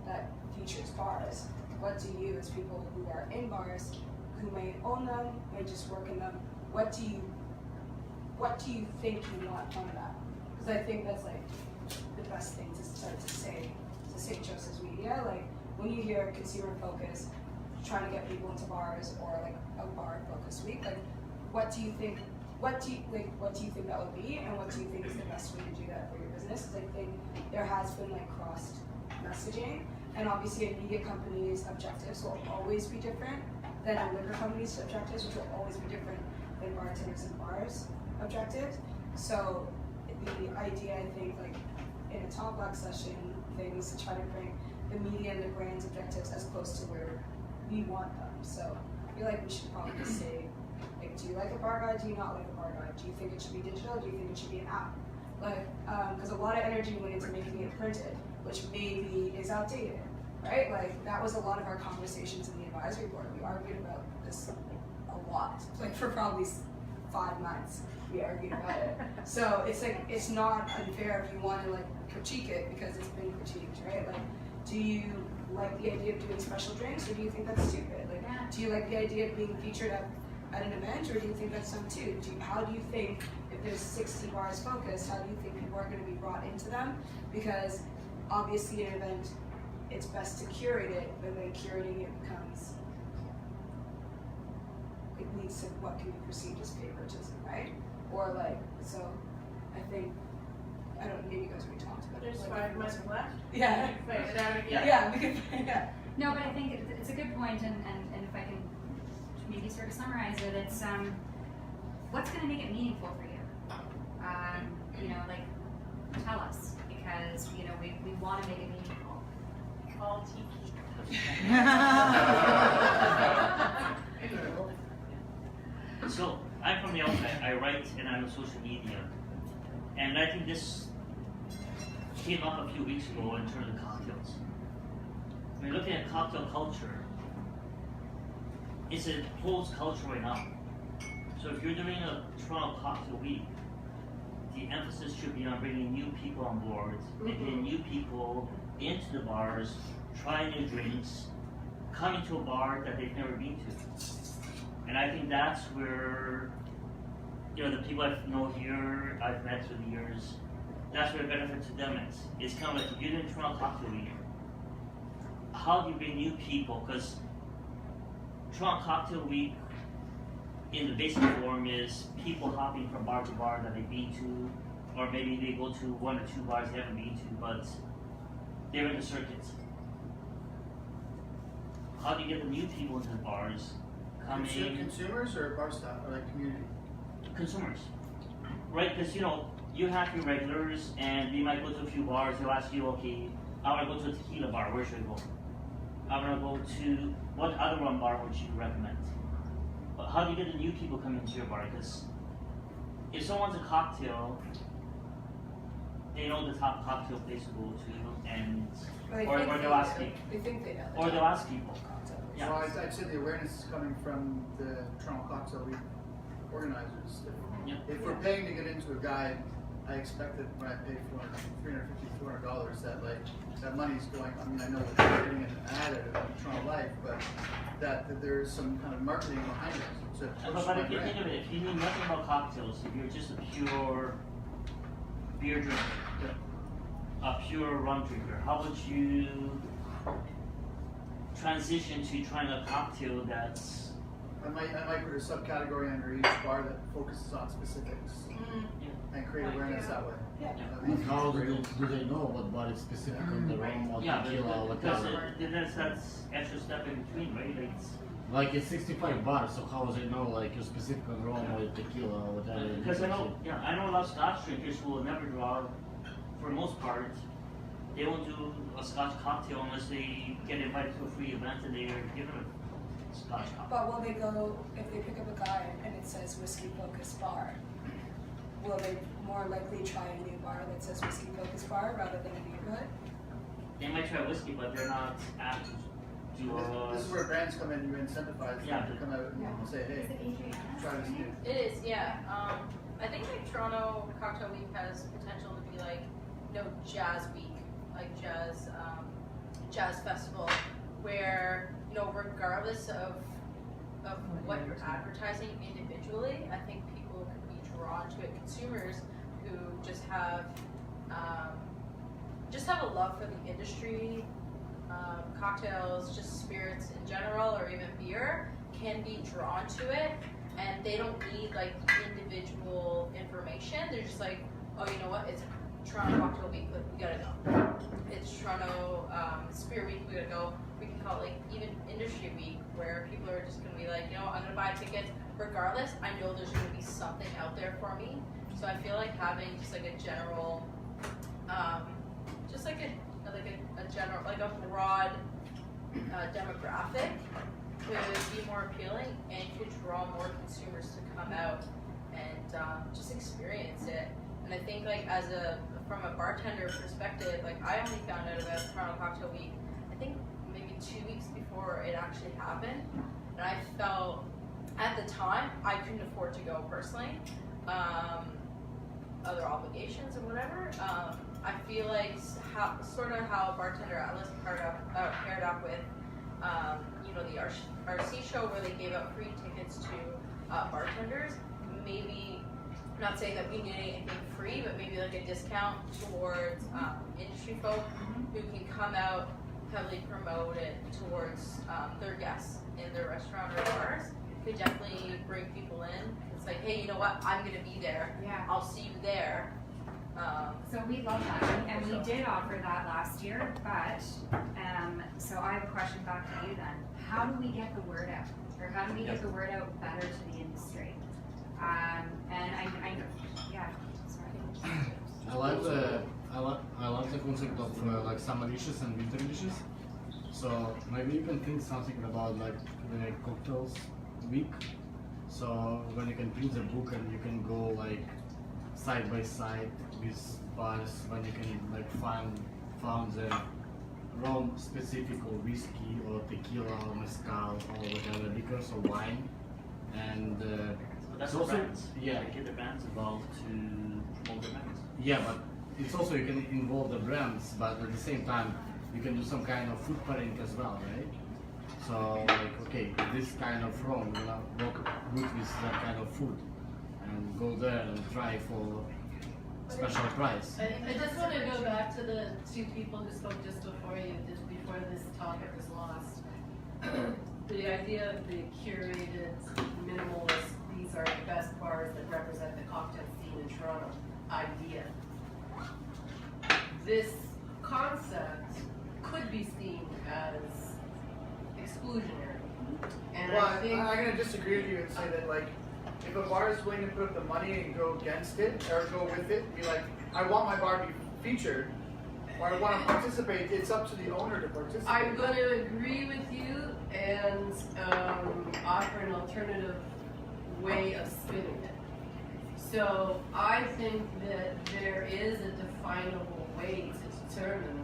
that features bars, what do you, as people who are in bars, who may own them, may just work in them, what do you think you want from that? Because I think that's the best thing to start to say Joseph's Media. When you hear consumer focus, trying to get people into bars or like a bar focus week? Like, what do you think that would be, and what do you think is the best way to do that for your business? Because I think there has been like crossed messaging, and obviously a media company's objectives will always be different than a liquor company's objectives, which will always be different than bartenders and bars' objectives. So the idea, I think, like in a Toplack session, things to try to bring the media and the brand's objectives as close to where we want them. So I feel like we should probably just say, like, do you like a bar guide? Do you not like a bar guide? Do you think it should be digital? Do you think it should be an app? Like, because a lot of energy went into making it printed, which maybe is outdated, right? Like, that was a lot of our conversations in the advisory board. We argued about this a lot, like for probably 5 months. We argued about it. So it's like, it's not unfair if you want to like critique it because it's been critiqued, right? Like, do you like the idea of doing special drinks, or do you think that's stupid? Like, do you like the idea of being featured at an event, or do you think that's dumb too? How do you think, if there's 60 bars focused, how do you think people are going to be brought into them? Because obviously an event, it's best to curate it, but then curating it becomes, it leads to what can be perceived as favoritism, right? Or like, so I think, I don't know, maybe you guys already talked about it. There's like, 5 months left. Yeah. You can fight it out again. Yeah, we can, yeah. No, but I think it's a good point, and if I can maybe sort of summarize it, it's what's going to make it meaningful for you? You know, like, tell us, because, you know, we want to make it meaningful. Call Tiki. So I'm from the outside. I write and I'm on social media, and I think this came up a few weeks ago in terms of cocktails. When you're looking at cocktail culture, it's a closed culture right now. So if you're doing a Toronto Cocktail Week, the emphasis should be on bringing new people on board, and getting new people into the bars, trying new drinks, coming to a bar that they've never been to. And I think that's where, you know, the people I know here, I've met through the years, that's where the benefit to them is. It's kind of like, if you're doing Toronto Cocktail Week, how do you bring new people? Because Toronto Cocktail Week, in the basic form, is people hopping from bar to bar that they've been to, or maybe they go to 1 or 2 bars they haven't been to, but they're in the circuit. How do you get the new people into the bars? Consumers or bar staff, or like community? Consumers, right? Because, you know, you have your regulars, and you might go to a few bars. They'll ask you, okay, I want to go to a tequila bar. Where should I go? I want to go to, what other rum bar would you recommend? But how do you get the new people coming into your bar? Because if someone's a cocktail, they know the top cocktail place to go to, and or they'll ask people. They think they know. Or they'll ask people. Yeah. Well, I'd say the awareness is coming from the Toronto Cocktail Week organizers. If we're paying to get into a guide, I expect that when I pay $350, $400, that like that money's going. I mean, I know that they're getting an ad at Toronto Life, but that there's some kind of marketing behind it. To push But my if you brand. think of it, if you knew nothing about cocktails, if you're just a pure beer drinker, a pure rum drinker, how would you transition to trying a cocktail that's... I might put a subcategory under each bar that focuses on specifics and create awareness that way. And how do they know what bar is specific on the rum or tequila or whatever? That's extra step in between, right? Like it's 65 bars, so how do they know like you're specific on rum or tequila or whatever? Because I know a lot of Scotch drinkers who will never draw, for the most part, they won't do a Scotch cocktail unless they get invited to a free event and they're given a Scotch cocktail. But will they go, if they pick up a guide and it says whiskey focused bar, will they more likely try a new bar that says whiskey focused bar rather than a neighborhood? They might try whiskey, but they're not apt to do This is where brands come in, you incentivize them to come out and say, hey, try this new. It is, yeah. I think like Toronto Cocktail Week has potential to be like, you know, Jazz Week, like jazz festival, where, you know, regardless of what you're advertising individually, I think people could be drawn to it. Consumers who just have a love for the industry cocktails, just spirits in general, or even beer, can be drawn to it, and they don't need like individual information. They're just like, oh, you know what? It's Toronto Cocktail Week, like, we gotta go. It's Toronto Spirit Week, we gotta go. We can call it like even Industry Week, where people are just gonna be like, you know, I'm gonna buy tickets regardless. I know there's gonna be something out there for me. So I feel like having just like a general, just like a general, like a broad demographic could be more appealing and could draw more consumers to come out and just experience it. And I think like from a bartender perspective, like I only found out about Toronto Cocktail Week, I think maybe 2 weeks before it actually happened. And I felt, at the time, I couldn't afford to go personally. Other obligations and whatever. I feel like how Bartender Atlas paired up with, the RC show where they gave out free tickets to bartenders. Maybe, not saying that we need anything free, but maybe like a discount towards industry folk who can come out, heavily promote it towards their guests in their restaurant or bars. Could definitely bring people in. It's like, hey, you know what? I'm gonna be there. Yeah. I'll see you there. So we love that, and we did offer that last year. But so I have a question back to you then. How do we get the word out, or how do we get the word out better to the industry? And yeah. Sorry. I like the concept of like summer dishes and winter dishes. So maybe you can think something about like the cocktails week. So when you can print the book and you can go like side by side with bars, when you can like found the rum specific or whiskey or tequila or mezcal or whatever liquors or wine, and But that's also, brands. yeah, Like, get the brands involved to promote the brands. yeah, but it's also you can involve the brands, but at the same time you can do some kind of food pairing as well, right? So like, okay, this kind of rum will work good with that kind of food, and go there and try for special price. I just want to go back to the two people who spoke just before you, just before this topic was lost. The idea of the curated, minimalist, these are the best bars that represent the cocktail scene in Toronto idea. This concept could be seen as exclusionary. And Well, I think I'm gonna disagree with you and say that like, if a bar is willing to put up the money and go against it or go with it, be like, I want my bar to be featured, or I want to participate. It's up to the owner to participate. I'm going to agree with you and offer an alternative way of spinning it. So I think that there is a definable way to determine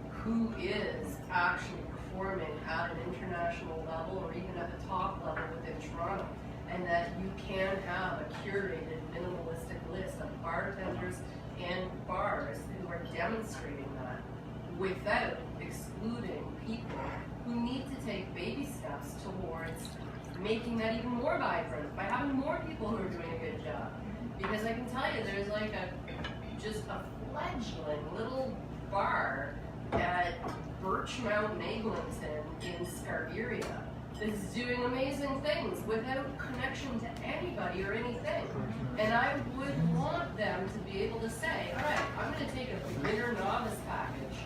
who is actually performing at an international level or even at the top level within Toronto, and that you can have a curated, minimalistic list of bartenders and bars who are demonstrating that without excluding people who need to take baby steps towards making that even more vibrant by having more people who are doing a good job. Because I can tell you, there's like just a fledgling little bar at Birchmount, Eglinton in Scarberia is doing amazing things without connection to anybody or anything. And I would want them to be able to say, all right, I'm going to take a beginner novice package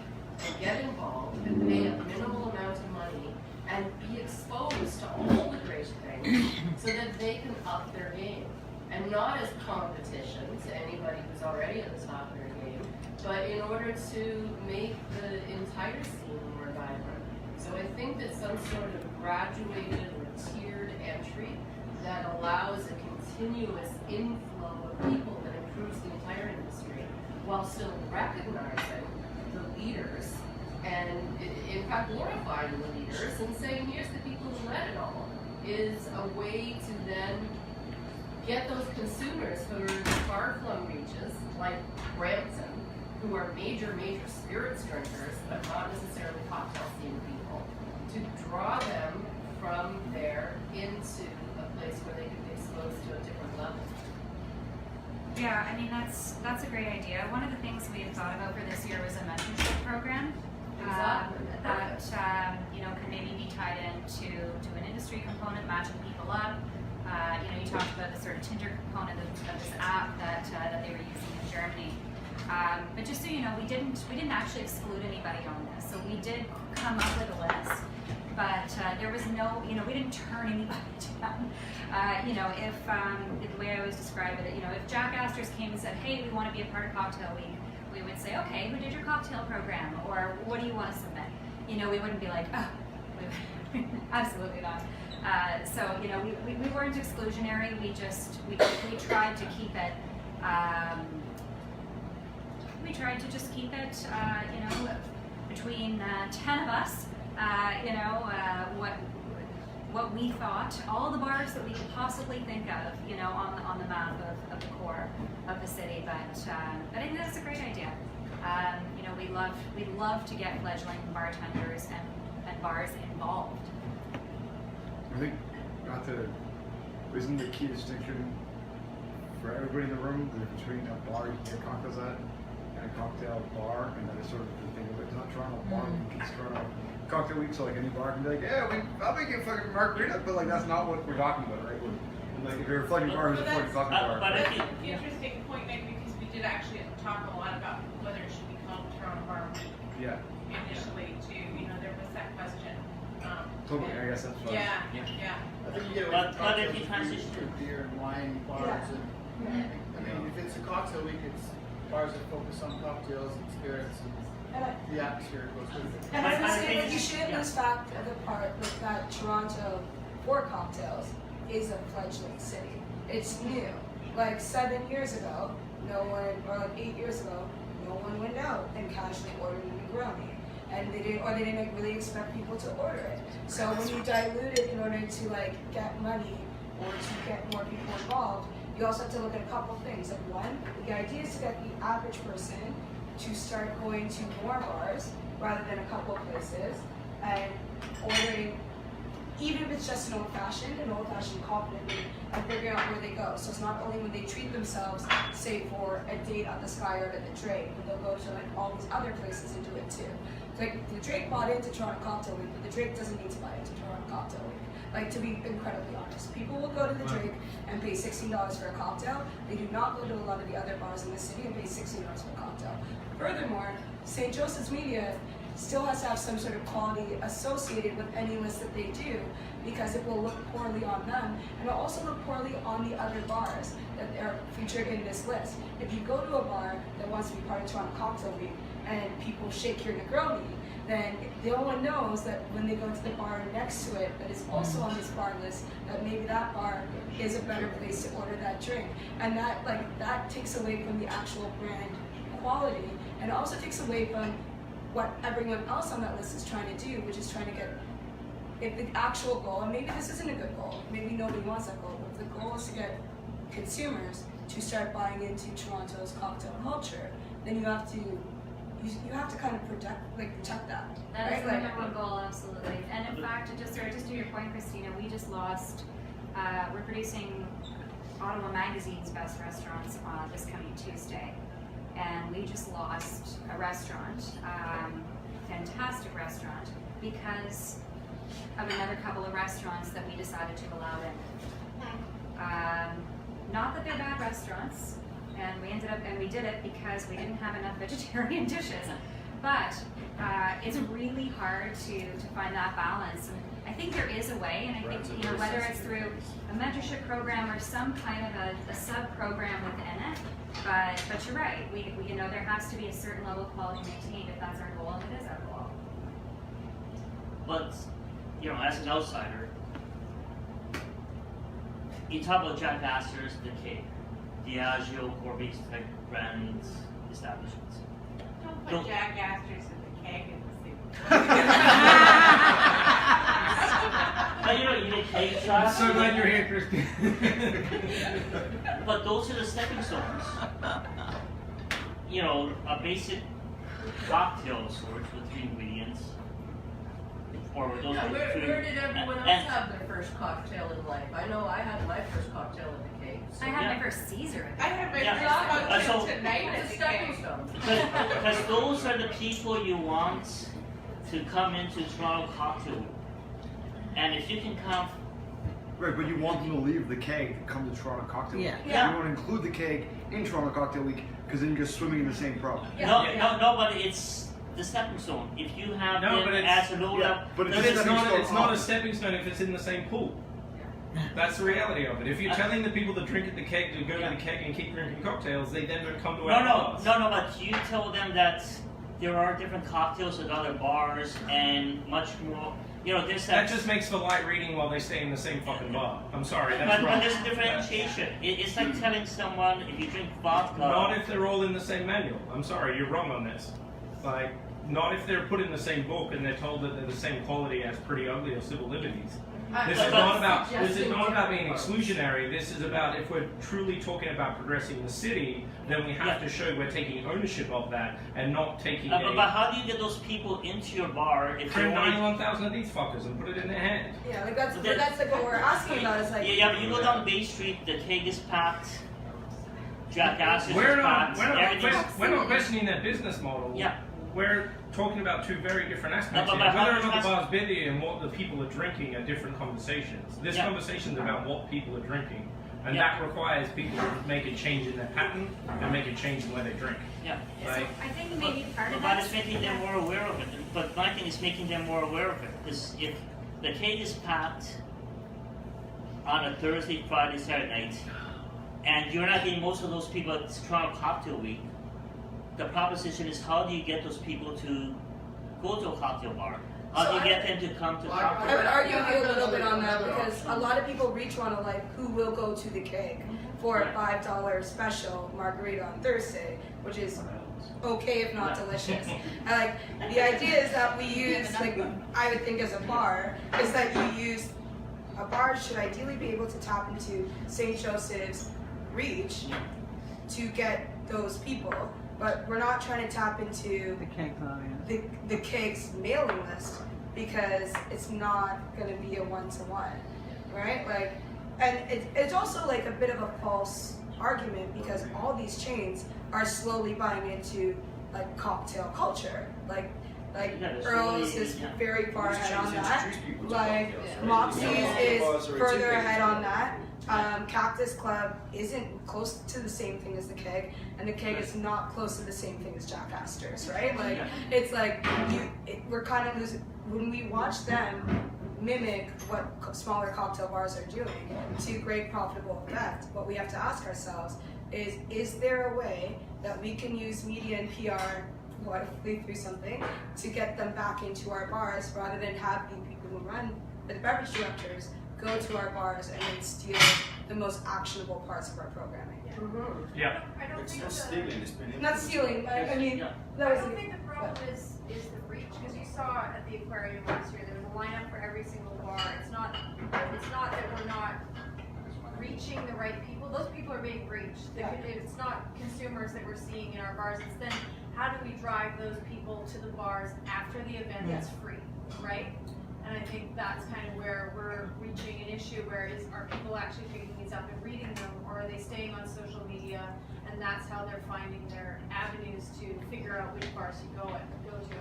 and get involved and pay a minimal amount of money and be exposed to all the great things so that they can up their game. And not as competition to anybody who's already at the top of their game, but in order to make the entire scene more vibrant. So I think that some sort of graduated or tiered entry that allows a continuous inflow of people that improves the entire industry while still recognizing the leaders and in fact glorifying the leaders and saying here's the people who led it all is a way to then get those consumers who are in far-flung reaches like Brampton, who are major spirits drinkers but not necessarily cocktail scene people, to draw them from there into a place where they can be exposed to a different level. Yeah, I mean that's a great idea. One of the things we had thought about for this year was a mentorship program. that you know, can maybe be tied into an industry component, matching people up. You know, you talked about the sort of Tinder component of this app that they were using in Germany. But just so you know, we didn't actually exclude anybody on this. So we did come up with a list, but there was no, you know, we didn't turn anybody down. You know, if the way I always describe it, you know, if Jack Astor's came and said, hey, we want to be a part of Cocktail Week, we would say, okay, who did your cocktail program, or what do you want to submit? You know, we wouldn't be like, oh, absolutely not. So, you know, we weren't exclusionary. We tried to keep it. We tried to just keep it, you know, between 10 of us. You know, what we thought, all the bars that we could possibly think of, you know, on the map of the core of the city. But I think that's a great idea. You know, we love to get fledgling bartenders and bars involved. I think isn't the key distinction for everybody in the room between a bar you can get cocktails at and a cocktail bar, and that is sort of the thing of it. It's not Toronto Bar Week, it's Toronto Cocktail Week, so like any bar can be like, yeah, I'll make you a fucking margarita, but like that's not what we're talking about, right? And like if you're a fucking bar, it's a fucking cocktail bar. But that's an interesting point, Nick, because we did actually talk a lot about whether it should be called Toronto Bar Week. Yeah. Initially, too, you know, there was that question. Totally, I guess that's what. Yeah. I think you get away from cocktails to beer and wine bars, and I mean, if it's a cocktail week, it's bars that focus on cocktails and spirits and the atmosphere goes with it. And I was gonna say, like, you shouldn't lose fact of the part with that Toronto for cocktails is a fledgling city. It's new. Like 7 years ago, no one, or like 8 years ago, no one went out and casually ordered a Negroni. And they didn't like, really expect people to order it. So when you dilute it in order to like get money or to get more people involved, you also have to look at a couple things. Like one, the idea is to get the average person to start going to more bars rather than a couple of places and ordering, even if it's just an old-fashioned confidently, and figuring out where they go. So it's not only when they treat themselves, say for a date at the Sky or at the Drake, but they'll go to like all these other places and do it too. Like the Drake bought into Toronto Cocktail Week, but the Drake doesn't need to buy into Toronto Cocktail Week. Like, to be incredibly honest, people will go to the Drake and pay $16 for a cocktail. They do not go to a lot of the other bars in the city and pay $16 for a cocktail. Furthermore, St. Joseph's Media still has to have some sort of quality associated with any list that they do, because it will look poorly on them, and it will also look poorly on the other bars that are featured in this list. If you go to a bar that wants to be part of Toronto Cocktail Week and people shake your Negroni, then no one knows that when they go to the bar next to it that is also on this bar list, that maybe that bar is a better place to order that drink. And that takes away from the actual brand quality, and also takes away from what everyone else on that list is trying to do, which is trying to get, if the actual goal, and maybe this isn't a good goal, maybe nobody wants that goal, but if the goal is to get consumers to start buying into Toronto's cocktail culture, then you have to kind of protect that. That right? is the number one goal, absolutely. And in fact, just to your point, Christina, we just lost, we're producing Ottawa Magazine's Best Restaurants this coming Tuesday. And we just lost a restaurant, fantastic restaurant, because of another couple of restaurants that we decided to allow in. Not that they're bad restaurants, and we did it because we didn't have enough vegetarian dishes. But it's really hard to find that balance. And I think there is a way, and I think, you know, whether it's through a mentorship program or some kind of a sub-program within it, but you're right, we you know, there has to be a certain level of quality maintained if that's our goal, and it is our goal. But, you know, as an outsider, you talk about Jack Astor's, the Cake, Diageo, Corby's type brand establishments. Don't put Jack Astor's in the keg in the soup. But you know, you need cake shots. I'm so glad you're here, Christy. But those are the stepping stones. You know, a basic cocktail of sorts with 3 ingredients. Or with those Where did everyone else have their first cocktail in life? I know I had my first cocktail in the cake. I had my first Caesar. I had my first cocktail tonight at It's a the stepping keg. stone. Because those are the people you want to come into Toronto Cocktail Week. And if you can come. Right, but you want them to leave the keg to come to Toronto Cocktail Week. Yeah. You want to include the keg in Toronto Cocktail Week because then you're just swimming in the same problem. No, but it's the stepping stone. If you have it as a load up, but it's not a stepping stone if it's in the same pool. That's the reality of it. If you're telling the people that drink at the keg to go to the keg and keep drinking cocktails, they then don't come to our bars. No, but you tell them that there are different cocktails at other bars and much more. You know, that just makes for light reading while they stay in the same fucking bar. I'm sorry, that's wrong. But there's differentiation. It's like telling someone if you drink vodka. Not if they're all in the same manual. I'm sorry, you're wrong on this. Like, not if they're put in the same book and they're told that they're the same quality as Pretty Ugly or Civil Liberties. This is not about being exclusionary. This is about if we're truly talking about progressing the city, then we have to show we're taking ownership of that and not taking But how do you get those people into your bar if print 91,000 of these fuckers and put it in their hand? Yeah, like that's like what we're asking about. Is like but you go down Bay Street, the keg is packed. Jackasses We're is packed. not questioning their business model. Yeah. We're talking about two very different aspects No, here. but Whether or not the bar's busy and what the people are drinking are different conversations. This conversation is about what people are drinking. And that requires people to make a change in their pattern and make a change in where they drink. Yeah. Like, I think maybe part of that that is making them more aware of it. But my thing is making them more aware of it. Because if the keg is packed on a Thursday, Friday, Saturday night, and you're not getting most of those people at Toronto Cocktail Week, the proposition is how do you get those people to go to a cocktail bar? How do you get them to come to cocktail? I would argue with you a little bit on that because a lot of people reach Toronto like who will go to the keg for a $5 special margarita on Thursday, which is okay if not delicious. And like the idea is that we use like I would think as a bar is that you use a bar should ideally be able to tap into St. Joseph's reach to get those people. But we're not trying to tap into the keg's mailing list because it's not going to be a one-to-one, right? Like, and it's also like a bit of a false argument because all these chains are slowly buying into like cocktail culture, like Earl's is very far ahead on that. Like Moxie's is further ahead on that. Cactus Club isn't close to the same thing as the keg, and the keg is not close to the same thing as Jack Astor's, right? Like it's like we're kind of losing when we watch them mimic what smaller cocktail bars are doing to great profitable effect. What we have to ask ourselves is there a way that we can use media and PR hopefully through something to get them back into our bars rather than have the people who run the beverage directors go to our bars and then steal the most actionable parts of our programming. Yeah. I don't think It's not stealing, it's been Not stealing, but I mean, I don't think the problem is the reach, because you saw at the aquarium last year, there was a lineup for every single bar. It's not that we're not reaching the right people. Those people are being reached. It's not consumers that we're seeing in our bars. It's then how do we drive those people to the bars after the event that's free, right? And I think that's kind of where we're reaching an issue where are people actually picking these up and reading them, or are they staying on social media and that's how they're finding their avenues to figure out which bars to go to.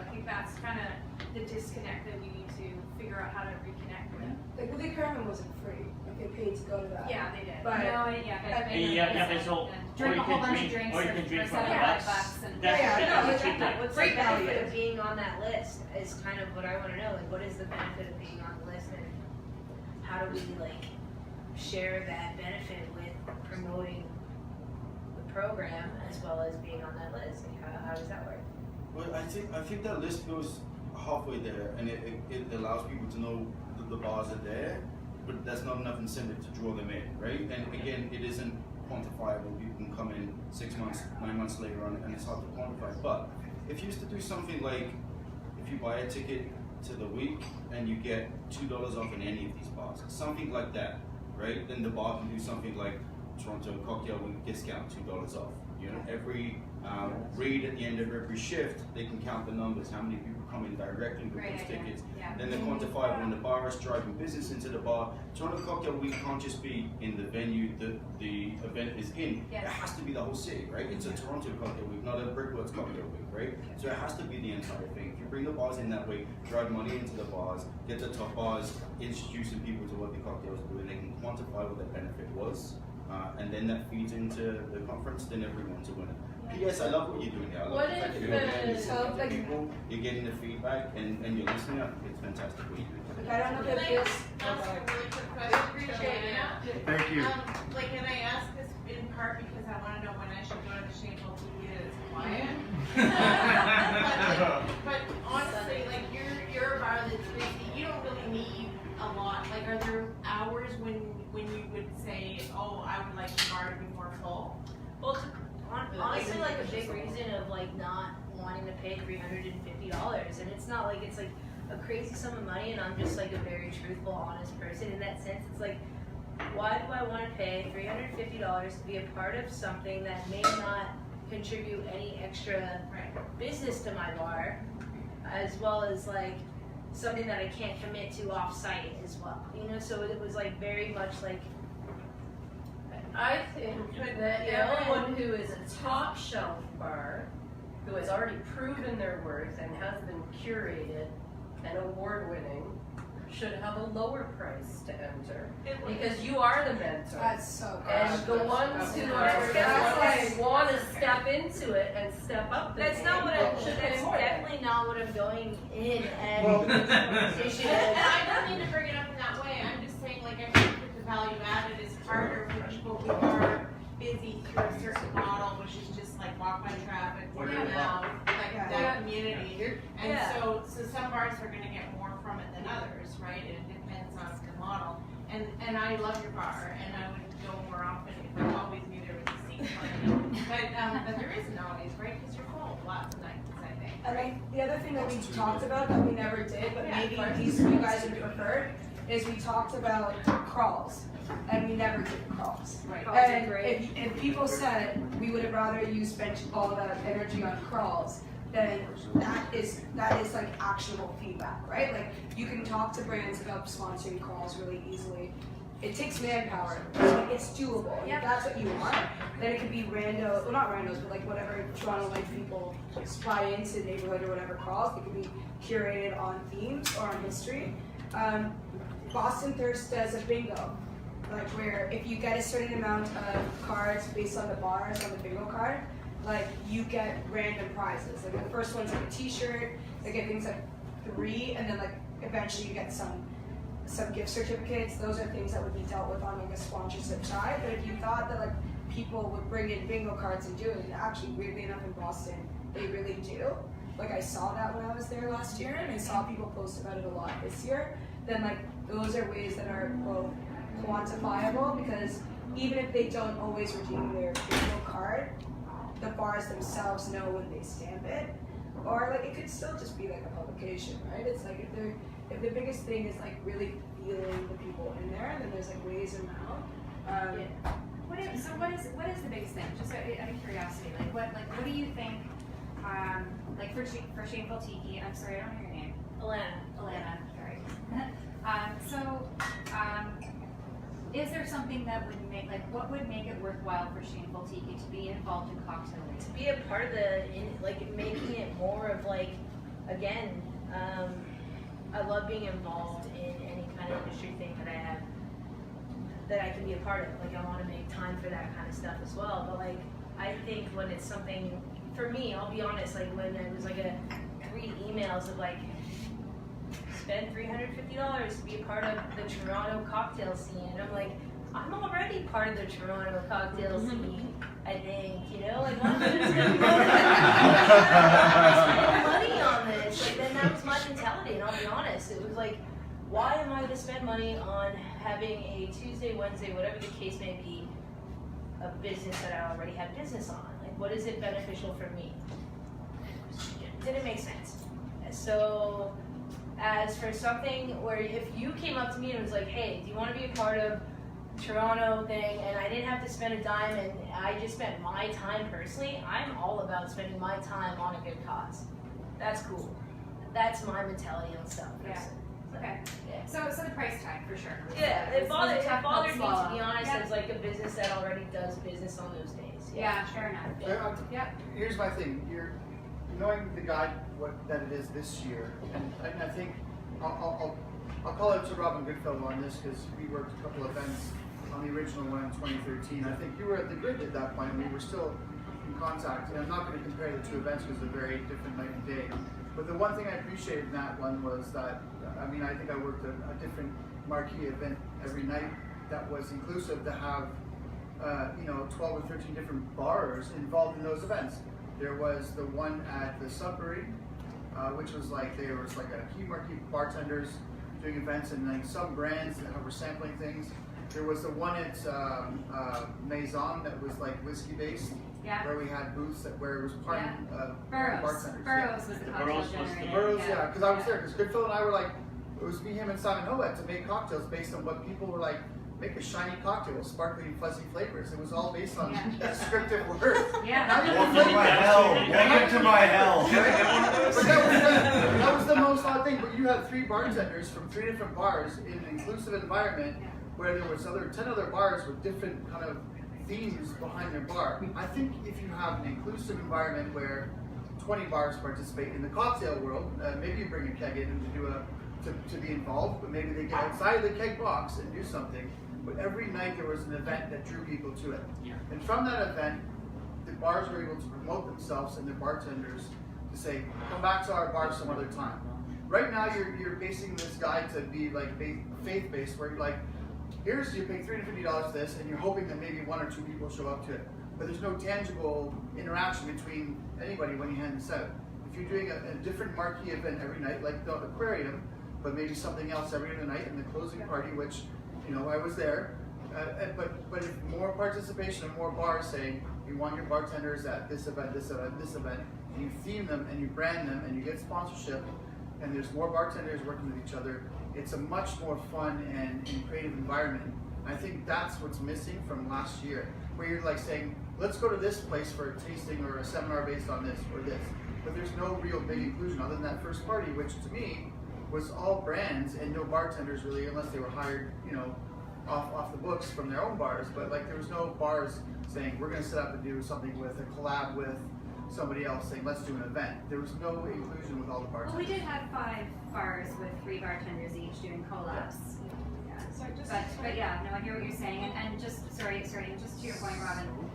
I think that's kind of the disconnect that we need to figure out how to reconnect with. like the aquarium wasn't free. Like they paid to go to that. Yeah, they did. But but so drink a whole bunch of drinks or you can drink for for $75 $100. and What's the benefit of being on that list is kind of what I want to know. Like, what is the benefit of being on the list, and how do we like share that benefit with promoting the program as well as being on that list? Like, how does that work? Well, I think that list goes halfway there, and it allows people to know that the bars are there, but that's not enough incentive to draw them in, right? And again, it isn't quantifiable. People can come in 6 months, 9 months later on, and it's hard to quantify. But if you used to do something like, if you buy a ticket to the week and you get $2 off in any of these bars, something like that, right? Then the bar can do something like Toronto Cocktail Week discount, $2 off. You know, every read at the end of every shift, they can count the numbers, how many people come in directly with Great those idea. tickets. Yeah. Then they're quantifiable in the bar is driving business into the bar. Toronto Cocktail Week can't just be in the venue that the event is in. Yes. It has to be the whole city, right? It's a Toronto Cocktail Week, not a Brickworks Cocktail Week, right? So it has to be the entire thing. If you bring the bars in that way, drive money into the bars, get the top bars, introducing people to what the cocktails do, and they can quantify what the benefit was, and then that feeds into the conference, then everyone's a winner. P.S. I love what you're doing here. I love What the fact if that you're the- listening to people, you're getting the feedback, and you're listening. I think it's fantastic what you're doing. I don't know Can if I it's ask a really quick question? Appreciate it. Thank you. Like, can I ask this in part because I wanna know when I should go to the Shameful TV as a client? But honestly, like, you're a bar that's busy, you don't really need a lot. Like, are there hours when you would say, oh, I would like the bar to be more full? Well, honestly, like a big reason of like not wanting to pay $350, and it's not like it's like a crazy sum of money, and I'm just like a very truthful, honest person in that sense. It's like, why do I want to pay $350 to be a part of something that may not contribute any extra business to my bar, as well as like something that I can't commit to off-site as well, you know? So it was like very much like, I think that everyone who is a top shelf bar, who has already proven their worth and has been curated and award winning, should have a lower price to enter because you are the mentor. That's so good. And the ones who want to step into it and step up. the that's not what game I'm, should that's pay more. definitely not what I'm going in and And I don't mean to bring it up in that way, I'm just saying, like, I think that the value added is harder for people who are busy through a certain model, which is just like walk by traffic, word of mouth, like that community. And so some bars are gonna get more from it than others, right? It depends on the model. And I love your bar, and I would go more often if I always knew there was a seat for me. But there isn't always, right? Because you're full lots of nights, I think. And like the other thing that we talked about that we never did, but maybe you guys would prefer, is we talked about crawls, and we never did crawls. Right. And if people said we would have rather you spent all that energy on crawls, then that is like actionable feedback, right? Like you can talk to brands about sponsoring crawls really easily. It takes manpower, but it's doable. And if that's what you want, then it could be not randos, but like whatever Toronto life people supply into the neighborhood or whatever crawls. They could be curated on themes or on history. Boston Thirst does a bingo, like where if you get a certain amount of cards based on the bars on the bingo card, like you get random prizes. Like the first one's like a T-shirt. They get things like 3, and then like eventually you get some gift certificates. Those are things that would be dealt with on like a sponsorship side. But if you thought that like people would bring in bingo cards and do it, and actually weirdly enough in Boston they really do. Like I saw that when I was there last year, and I saw people post about it a lot this year. Then like those are ways that are both quantifiable, because even if they don't always redeem their bingo card, the bars themselves know when they stamp it. Or like it could still just be like a publication, right? It's like if the biggest thing is like really feeling the people in there, then there's like ways around. What is the biggest thing? Just out of curiosity, what do you think? Like for Shameful Tiki, I'm sorry, I don't know your name. Alana, sorry. Is there something that would make, like, what would make it worthwhile for Shameful Tiki to be involved in Cocktail Week? to be a part of making it more of like, again, I love being involved in any kind of industry thing that I can be a part of. Like I want to make time for that kind of stuff as well. But like I think when it's something, for me, I'll be honest, like when it was like 3 emails of like, spend $350 to be a part of the Toronto cocktail scene. And I'm like, I'm already part of the Toronto cocktail scene, I think, you know? Like, why am I gonna spend money on this? Like, then that was my mentality, and I'll be honest. It was like, why am I gonna spend money on having a Tuesday, Wednesday, whatever the case may be, a business that I already have business on? Like, what is it beneficial for me? It didn't make sense. So, as for something where if you came up to me and was like, hey, do you want to be a part of Toronto thing, and I didn't have to spend a dime, and I just spent my time personally. I'm all about spending my time on a good cause. That's cool. That's my mentality on stuff. Yeah. Okay. Yeah. So the price tag for sure. Yeah, it bothered me, swallow. to be honest, Yeah. as like a business that already does business on those days. Yeah, fair enough. Yeah. Here's my thing. You're knowing the guide that it is this year, and I think I'll call out to Robin Goodfellow on this because we worked a couple events on the original one in 2013. I think you were at the grid at that point, and we were still in contact. And I'm not going to compare the two events because they're very different night and day. But the one thing I appreciated in that one was that, I mean, I think I worked a different marquee event every night that was inclusive to have, 12 or 13 different bars involved in those events. There was the one at the Sudbury, which was like, there was like a key marquee bartenders doing events and like some brands that were sampling things. There was the one at Maison that was like whiskey based, where we had booths where it was part bartenders. Burroughs was the cocktail generator. Burroughs, yeah, because I was there. Because Goodfellow and I were like, it was me, him, and Simon Hohet to make cocktails based on what people were like. Make a shiny cocktail with sparkling, fuzzy flavors. It was all based on descriptive words. Yeah. Welcome to my hell. Welcome to my hell. But that was the most odd thing. But you had 3 bartenders from 3 different bars in an inclusive environment where there was 10 other bars with different kind of themes behind their bar. I think if you have an inclusive environment where 20 bars participate in the cocktail world, maybe you bring a keg in and to be involved, but maybe they get outside of the keg box and do something. But every night there was an event that drew people to it. Yeah. And from that event, the bars were able to promote themselves and their bartenders to say, come back to our bar some other time. Right now you're basing this guide to be like faith-based, where you're like, you're paying $350 for this, and you're hoping that maybe 1 or 2 people show up to it. But there's no tangible interaction between anybody when you hand this out. If you're doing a different marquee event every night, like the aquarium, but maybe something else every other night, and the closing party, which, I was there. But if more participation and more bars saying, you want your bartenders at this event, this event, this event, and you theme them and you brand them and you get sponsorship, and there's more bartenders working with each other, it's a much more fun and creative environment. I think that's what's missing from last year, where you're like saying, let's go to this place for a tasting or a seminar based on this or this. But there's no real big inclusion other than that first party, which to me was all brands and no bartenders really, unless they were hired, off the books from their own bars. But like there was no bars saying, we're going to set up and do something with a collab with somebody else saying, let's do an event. There was no inclusion with all the bartenders. Well, we did have 5 bars with 3 bartenders each doing collabs. Yeah. But yeah, no, I hear what you're saying, and just sorry, just to your point, Robin,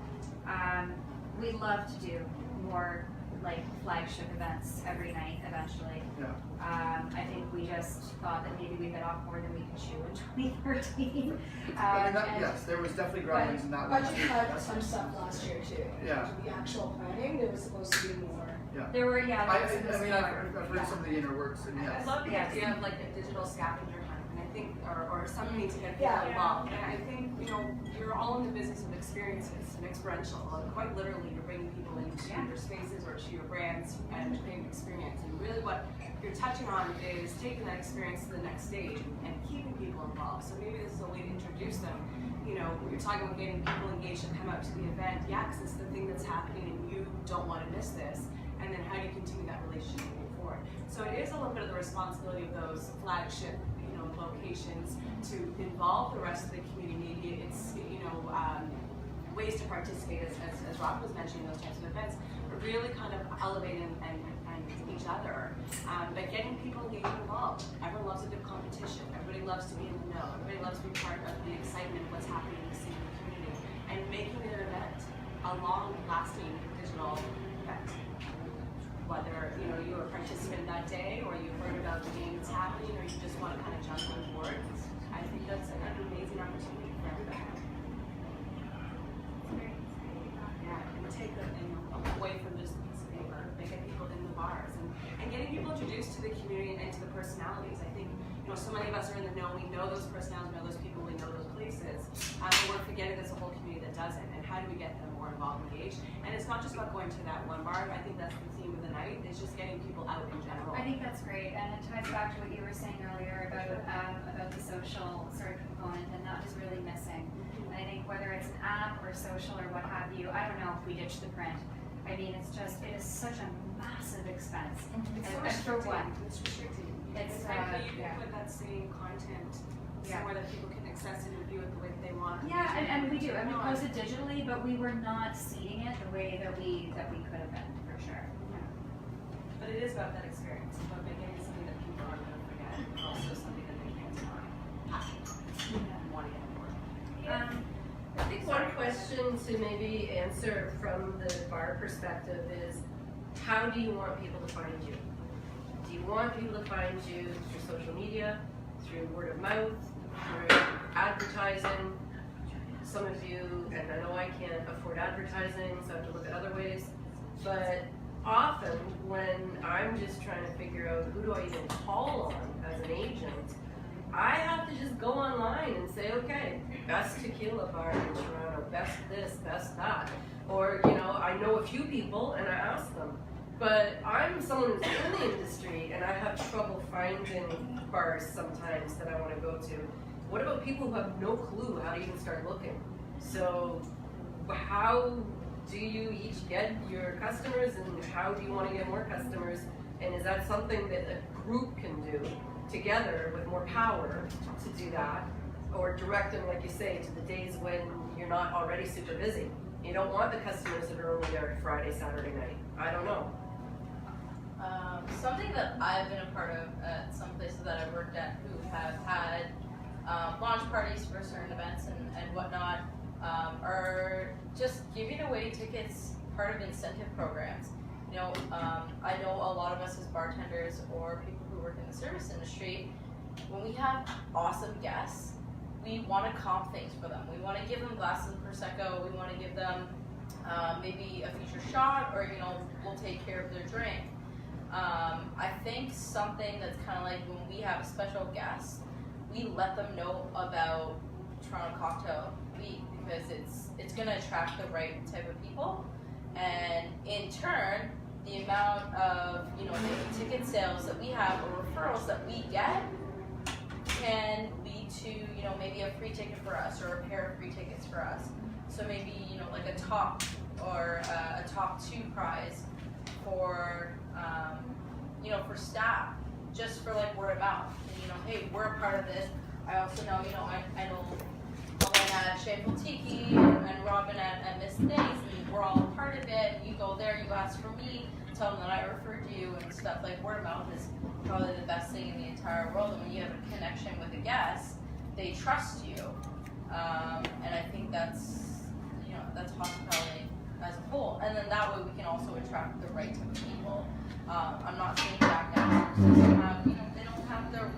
we love to do more like flagship events every night eventually. Yeah. I think we just thought that maybe we bit off more than we could chew in 2013. Yes, there was definitely grumblings in that one. Budget cut some stuff last year too. Yeah. The actual planning, there was supposed to be more. Yeah. There were, I've heard some of the inner works, and yes. I love the idea of like a digital scavenger hunt, and I think, or something to get people involved. And I think, you're all in the business of experiences and experiential, and quite literally you're bringing people into your spaces or to your brands and creating experience. And really what you're touching on is taking that experience to the next stage and keeping people involved. So maybe this is a way to introduce them. You're talking about getting people engaged and come out to the event. Yeah, because it's the thing that's happening and you don't want to miss this. And then how do you continue that relationship moving forward? So it is a little bit of the responsibility of those flagship, locations to involve the rest of the community. It's, ways to participate, as Rob was mentioning, those types of events, but really kind of elevating and each other, but getting people engaged and involved. Everyone loves a good competition. Everybody loves to be in the know. Everybody loves to be part of the excitement of what's happening in the city and community, and making it an event, a long-lasting digital event. Whether you're a participant that day, or you heard about the game that's happening, or you just want to kind of jump on board, I think that's an amazing opportunity for everybody. Yeah, and take them away from just a piece of paper, but get people in the bars and getting people introduced to the community and to the personalities. I think so many of us are in the know. We know those personalities, know those people. We we know those places, and we're forgetting there's a whole community that doesn't, and how do we get them more involved, engaged? And it's not just about going to that one bar. I think that's the theme of the night. It's just getting people out in general. I think that's great, and it ties back to what you were saying earlier about the social sort of component, and that is really missing. And I think whether it's an app or social or what have you, I don't know if we ditch the print. I mean, it is such a massive expense. It's so And for restricting. what? It's restricting. It's, Frankly, you yeah. can put that same content somewhere that people can access it and view it the way that they want. Yeah, and we do, and we post it digitally, but we were not seeding it the way that we could have been, for sure. But it is about that experience, about making it something that people aren't going to forget, and also something that they can want to get more. I think one question to maybe answer from the bar perspective is, how do you want people to find you? Do you want people to find you through social media, through word of mouth, through advertising? Some of you, and I know I can't afford advertising, so I have to look at other ways, but often when I'm just trying to figure out who do I even call on as an agent, I have to just go online and say, okay, best tequila bar in Toronto, best this, best that. Or, you know, I know a few people and I ask them. But I'm someone who's in the industry and I have trouble finding bars sometimes that I want to go to. What about people who have no clue how to even start looking? So how do you each get your customers, and how do you want to get more customers? And is that something that a group can do together with more power to do that? Or direct them, like you say, to the days when you're not already super busy? You don't want the customers that are only there Friday, Saturday night. I don't know. Something that I've been a part of at some places that I've worked at who have had launch parties for certain events and whatnot, are just giving away tickets, part of incentive programs. You know, I know a lot of us as bartenders or people who work in the service industry, when we have awesome guests, we want to comp things for them. We want to give them glasses of Prosecco, we want to give them maybe a feature shot, or, you know, we'll take care of their drink. I think something that's kind of like when we have a special guest, we let them know about Toronto Cocktail Week, because it's going to attract the right type of people, and in turn, the amount of, you know, maybe ticket sales that we have or referrals that we get can lead to, you know, maybe a free ticket for us or a pair of free tickets for us. So maybe, you know, like a top or a top 2 prize for, you know, for staff, just for like word of mouth. And, you know, hey, we're a part of this. I also know, you know, I know Ellen at Shameful Tiki and Robin at Miss Things, and we're all a part of it. And you go there, you ask for me, tell them that I referred you and stuff. Like word of mouth is probably the best thing in the entire world. And when you have a connection with a guest, they trust you. And I think that's, you know, that's hospitality as a whole. And then that way we can also attract the right type of people. I'm not saying jackasses doesn't have, you know, they don't have their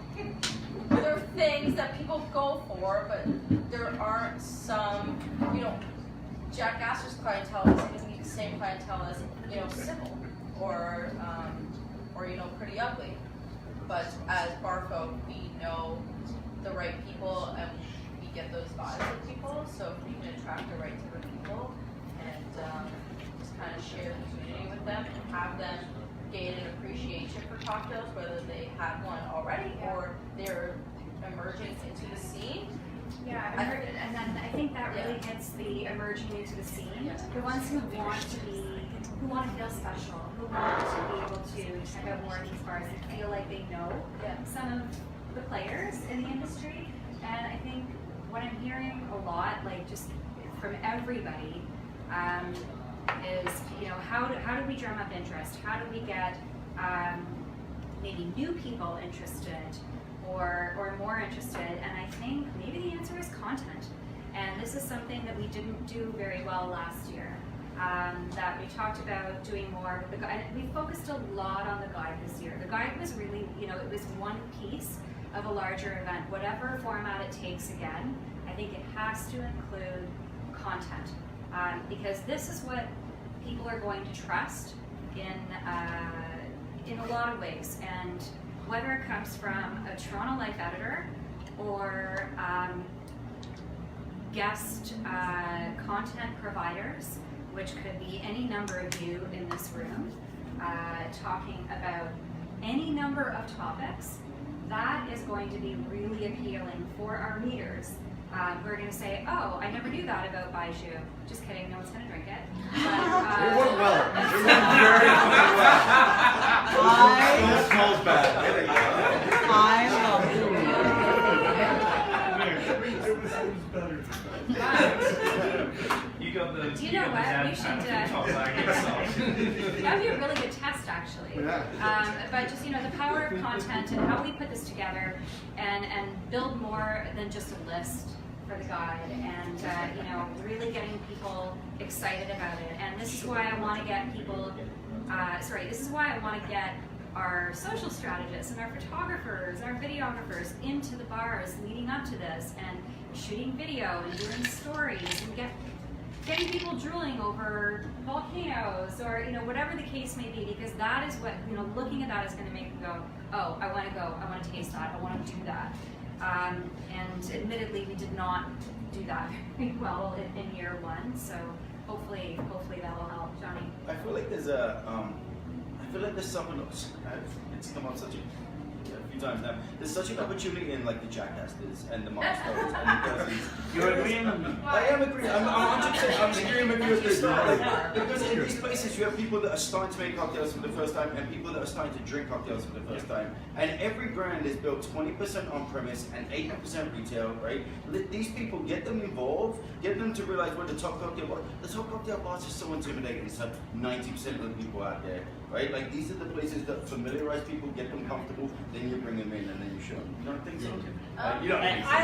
things that people go for, but there aren't some, you know, jackassers clientele isn't going to be the same clientele as, you know, civil or you know, pretty ugly. But as bar folk, we know the right people and we get those vibes with people. So if we can attract the right type of people and just kind of share the community with them and have them gain an appreciation for cocktails, whether they had one already or they're emerging into the scene. Yeah, and then I think that really hits the emerging into the scene. The ones who want to feel special, who want to be able to check out more of these bars and feel like they know some of the players in the industry. And I think what I'm hearing a lot, like just from everybody, is, you know, how do we drum up interest? How do we get maybe new people interested or more interested? And I think maybe the answer is content. And this is something that we didn't do very well last year. That we talked about doing more with the guide. We focused a lot on the guide this year. The guide was really, you know, it was one piece of a larger event. Whatever format it takes again, I think it has to include content. Because this is what people are going to trust in a lot of ways. And whether it comes from a Toronto Life editor or guest content providers, which could be any number of you in this room, talking about any number of topics. That is going to be really appealing for our readers. We're going to say, oh, I never knew that about Baiju. Just kidding, no one's going to drink it. But, It went well. It went very well. It smells bad. I love it. You got the. Do you know what? We should. That would be a really good test, actually. But just the power of content and how we put this together, and build more than just a list for the guide, and really getting people excited about it. And this is why I want to get people. This is why I want to get our social strategists and our photographers, our videographers into the bars leading up to this, and shooting video and doing stories and getting people drooling over volcanoes or whatever the case may be, because that is what looking at that is going to make them go, oh, I want to go, I want to taste that, I want to do that. And admittedly, we did not do that very well in year one, so hopefully that will help. Johnny? I feel like there's something. It's come up a few times now. There's such an opportunity in like the Jackasters and the Milestones and the Cousins. You're agreeing with me? I am agreeing. I'm 100% agreeing with you with this. Because in these places you have people that are starting to make cocktails for the first time and people that are starting to drink cocktails for the first time. And every brand is built 20% on premise and 80% retail, right? These people, get them involved, get them to realize what the top cocktail bar. The top cocktail bars are so intimidating to 90% of the people out there, right? Like these are the places that familiarize people, get them comfortable, then you bring them in and then you show them. You don't think so? You don't think so? I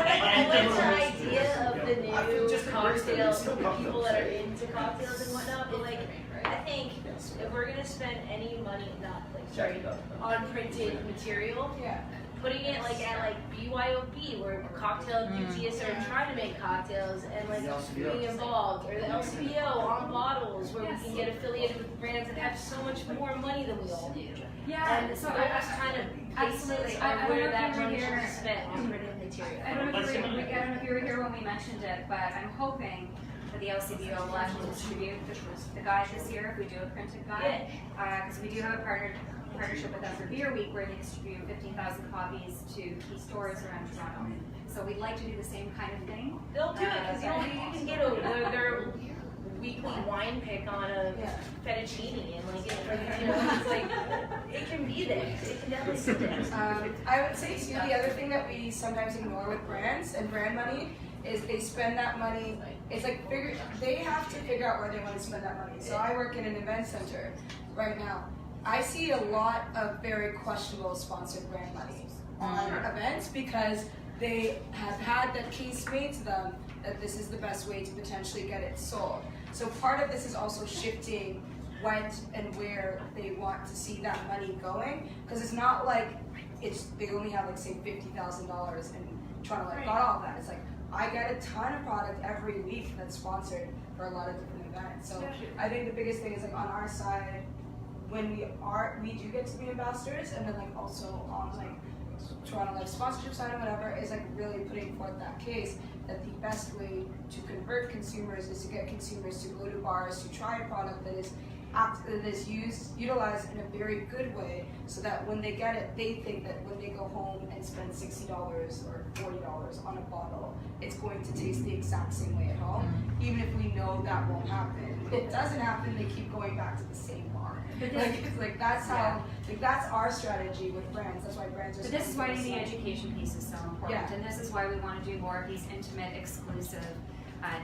like the idea of the new just cocktails, the people that are into cocktails and whatnot, but like, I think if we're gonna spend any money, on printed material, putting it at BYOB, where cocktail enthusiasts are trying to make cocktails, and being involved, or the LCBO on bottles, where we can get affiliated with brands that have so much more money than we all do. Yeah, and so those kind of absolutely. are where that money should be spent on printed material. I don't know if you were here when we mentioned it, but I'm hoping that the LCBO will actually distribute the guide this year if we do a printed guide, because we do have a partnership with them for Beer Week where they distribute 15,000 copies to key stores around Toronto. So we'd like to do the same kind of thing. They'll do it because you can get their weekly wine pick on a fettuccine, and it's like it can be there. It can definitely be there. I would say too, the other thing that we sometimes ignore with brands and brand money is they spend that money. It's like they have to figure out where they want to spend that money. So I work in an event center right now. I see a lot of very questionable sponsored brand money on events because they have had the case made to them that this is the best way to potentially get it sold. So part of this is also shifting when and where they want to see that money going, because it's not like they only have say $50,000 and trying to got all of that. It's like I get a ton of product every week that's sponsored for a lot of different events. So I think the biggest thing is on our side, when we do get to be ambassadors, and then also on Toronto sponsorship side or whatever, is really putting forth that case that the best way to convert consumers is to get consumers to go to bars to try a product that is utilized in a very good way, so that when they get it, they think that when they go home and spend $60 or $40 on a bottle, it's going to taste the exact same way at home, even if we know that won't happen. If it doesn't happen, they keep going back to the same bar. That's our strategy with brands. That's why brands are. But this is why the education piece is so important, and this is why we want to do more of these intimate, exclusive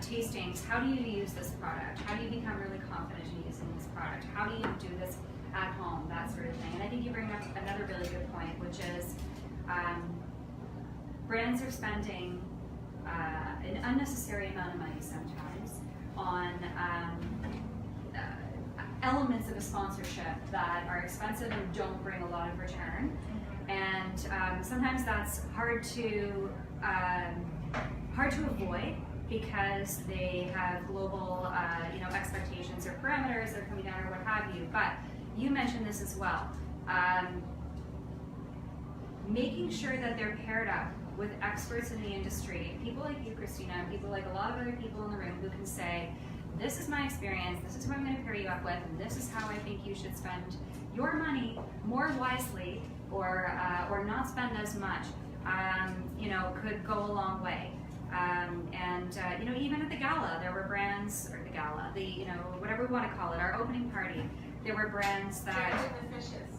tastings. How do you use this product? How do you become really confident in using this product? How do you do this at home? That sort of thing. And I think you bring up another really good point, which is brands are spending an unnecessary amount of money sometimes on elements of a sponsorship that are expensive and don't bring a lot of return. And sometimes that's hard to avoid, because they have global expectations or parameters that are coming down or what have you. But you mentioned this as well. Making sure that they're paired up with experts in the industry, people like you, Christina, people like a lot of other people in the room who can say, this is my experience, this is who I'm going to pair you up with, and this is how I think you should spend your money more wisely, or not spend as much, could go a long way. Even at the gala, there were brands, or the gala, whatever we want to call it, our opening party, there were brands that... Drink with the fishes.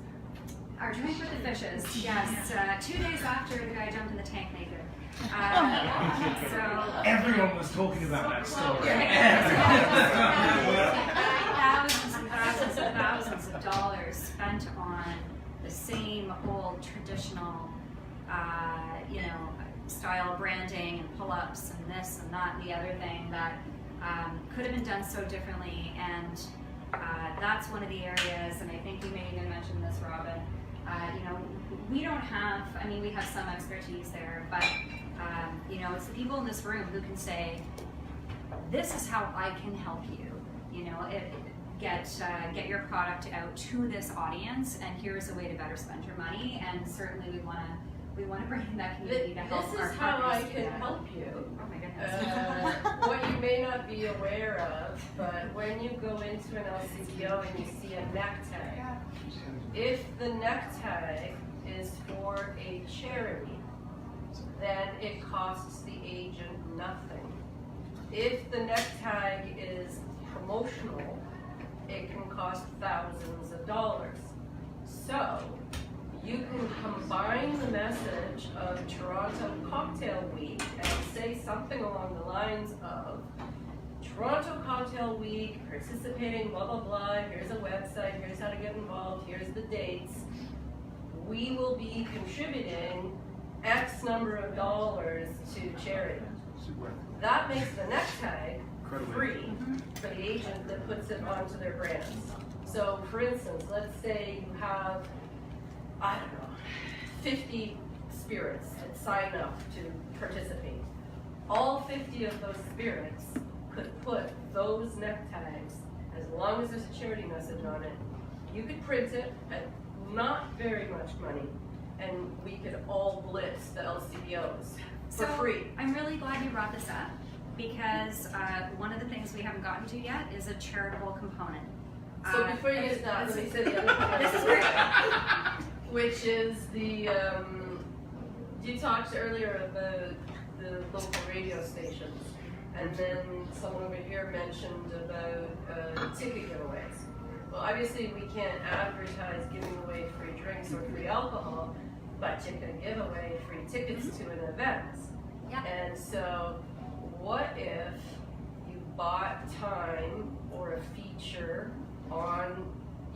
Our drink with the fishes, yes. 2 days after the guy jumped in the tank naked. Everyone was talking about that story. Thousands and thousands and thousands of dollars spent on the same old traditional, style branding and pull-ups and this and that and the other thing that could have been done so differently. And that's one of the areas, and I think you may even mention this, Robin. We don't have, we have some expertise there, but it's the people in this room who can say, this is how I can help you, get your product out to this audience, and here's a way to better spend your money. And certainly we want to bring in that community to help our This is how I partners do can that. help you. Oh my goodness. What you may not be aware of, but when you go into an LCBO and you see a necktie, if the necktie is for a charity, then it costs the agent nothing. If the necktie is promotional, it can cost thousands of dollars. So you can combine the message of Toronto Cocktail Week and say something along the lines of Toronto Cocktail Week, participating, blah, blah, blah, here's a website, here's how to get involved, here's the dates. We will be contributing X number of dollars to charity. That makes the necktie free for the agent that puts it onto their brands. So for instance, let's say you have, 50 spirits that sign up to participate. All 50 of those spirits could put those neckties, as long as there's a charity message on it, you could print it at not very much money, and we could all blitz the LCBOs for free. I'm really glad you brought this up, because one of the things we haven't gotten to yet is a charitable component. So before you get to that, let me say the other thing. This is great. Which is the, you talked earlier about the local radio stations, and then someone over here mentioned about ticket giveaways. Well, obviously we can't advertise giving away free drinks or free alcohol, but you can give away free tickets to an event. Yeah. And so what if you bought time or a feature on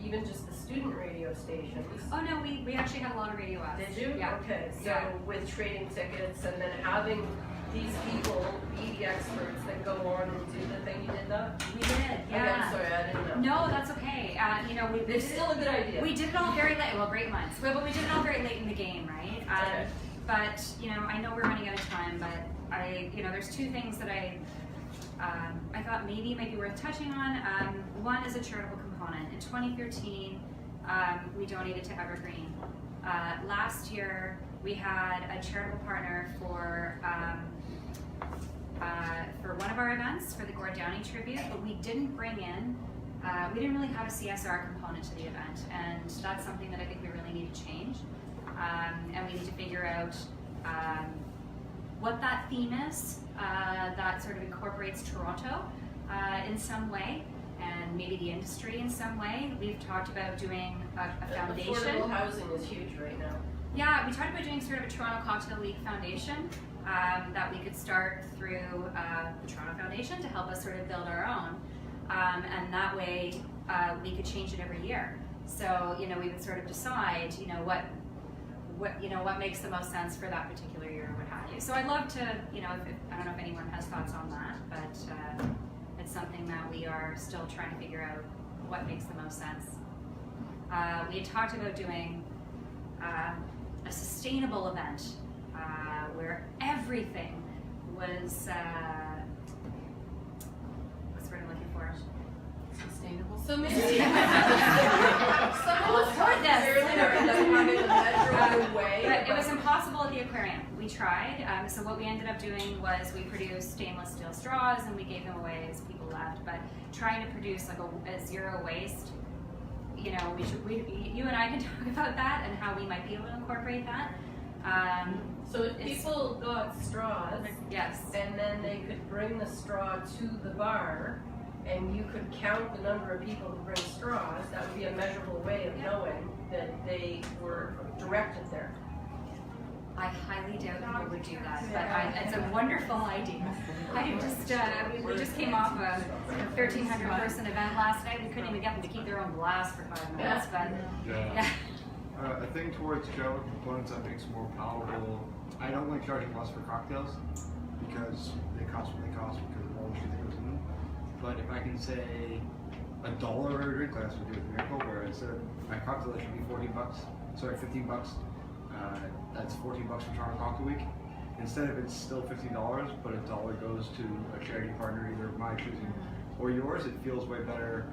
even just the student radio stations? Oh no, we actually had a lot of radio ads. Did you? Yeah. Okay, so Yeah. with trading tickets and then having these people be the experts that go on and do the thing, you did that? We did, yeah. Okay, I'm sorry, I didn't know. No, that's okay. It's still a good idea. We did it all very late. Well, great minds. But we did it all very late in the game, right? Okay. But I know we're running out of time. But there's two things that I thought maybe might be worth touching on. One is a charitable component. In 2013, we donated to Evergreen. Last year, we had a charitable partner for one of our events, for the Gord Downey tribute, but we didn't bring in, we didn't really have a CSR component to the event, and that's something that I think we really need to change. And we need to figure out what that theme is that sort of incorporates Toronto in some way, and maybe the industry in some way. We've talked about doing a foundation. Affordable housing is huge right now. Yeah, we talked about doing sort of a Toronto Cocktail Week Foundation that we could start through the Toronto Foundation to help us sort of build our own, and that way we could change it every year. So we would sort of decide what makes the most sense for that particular year or what have you. So I'd love to I don't know if anyone has thoughts on that, but it's something that we are still trying to figure out what makes the most sense. We had talked about doing a sustainable event where everything was, what's the word I'm looking for? Sustainable. So maybe someone heard this. Earlier, like having a measurable way. But it was impossible at the aquarium. we tried. So what we ended up doing was we produced stainless steel straws and we gave them away as people left. But trying to produce like a zero waste, you know, you and I can talk about that and how we might be able to incorporate that. So if people got straws, yes, and then they could bring the straw to the bar, and you could count the number of people who bring straws, that would be a measurable way of knowing that they were directed there. I highly doubt people would do that, but it's a wonderful idea. We just came off a 1,300 person event last night. We couldn't even get them to keep their own glass for 5 minutes, but yeah. I think towards charitable components that makes more palatable. I don't like charging less for cocktails because they cost what they cost because of all the shit that goes in them. But if I can say $1 or a drink, like that's what we do with Miracle, where instead of my cocktail that should be $15, that's $14 for Toronto Cocktail Week. Instead of it's still $15, but $1 goes to a charity partner, either my choosing or yours, it feels way better.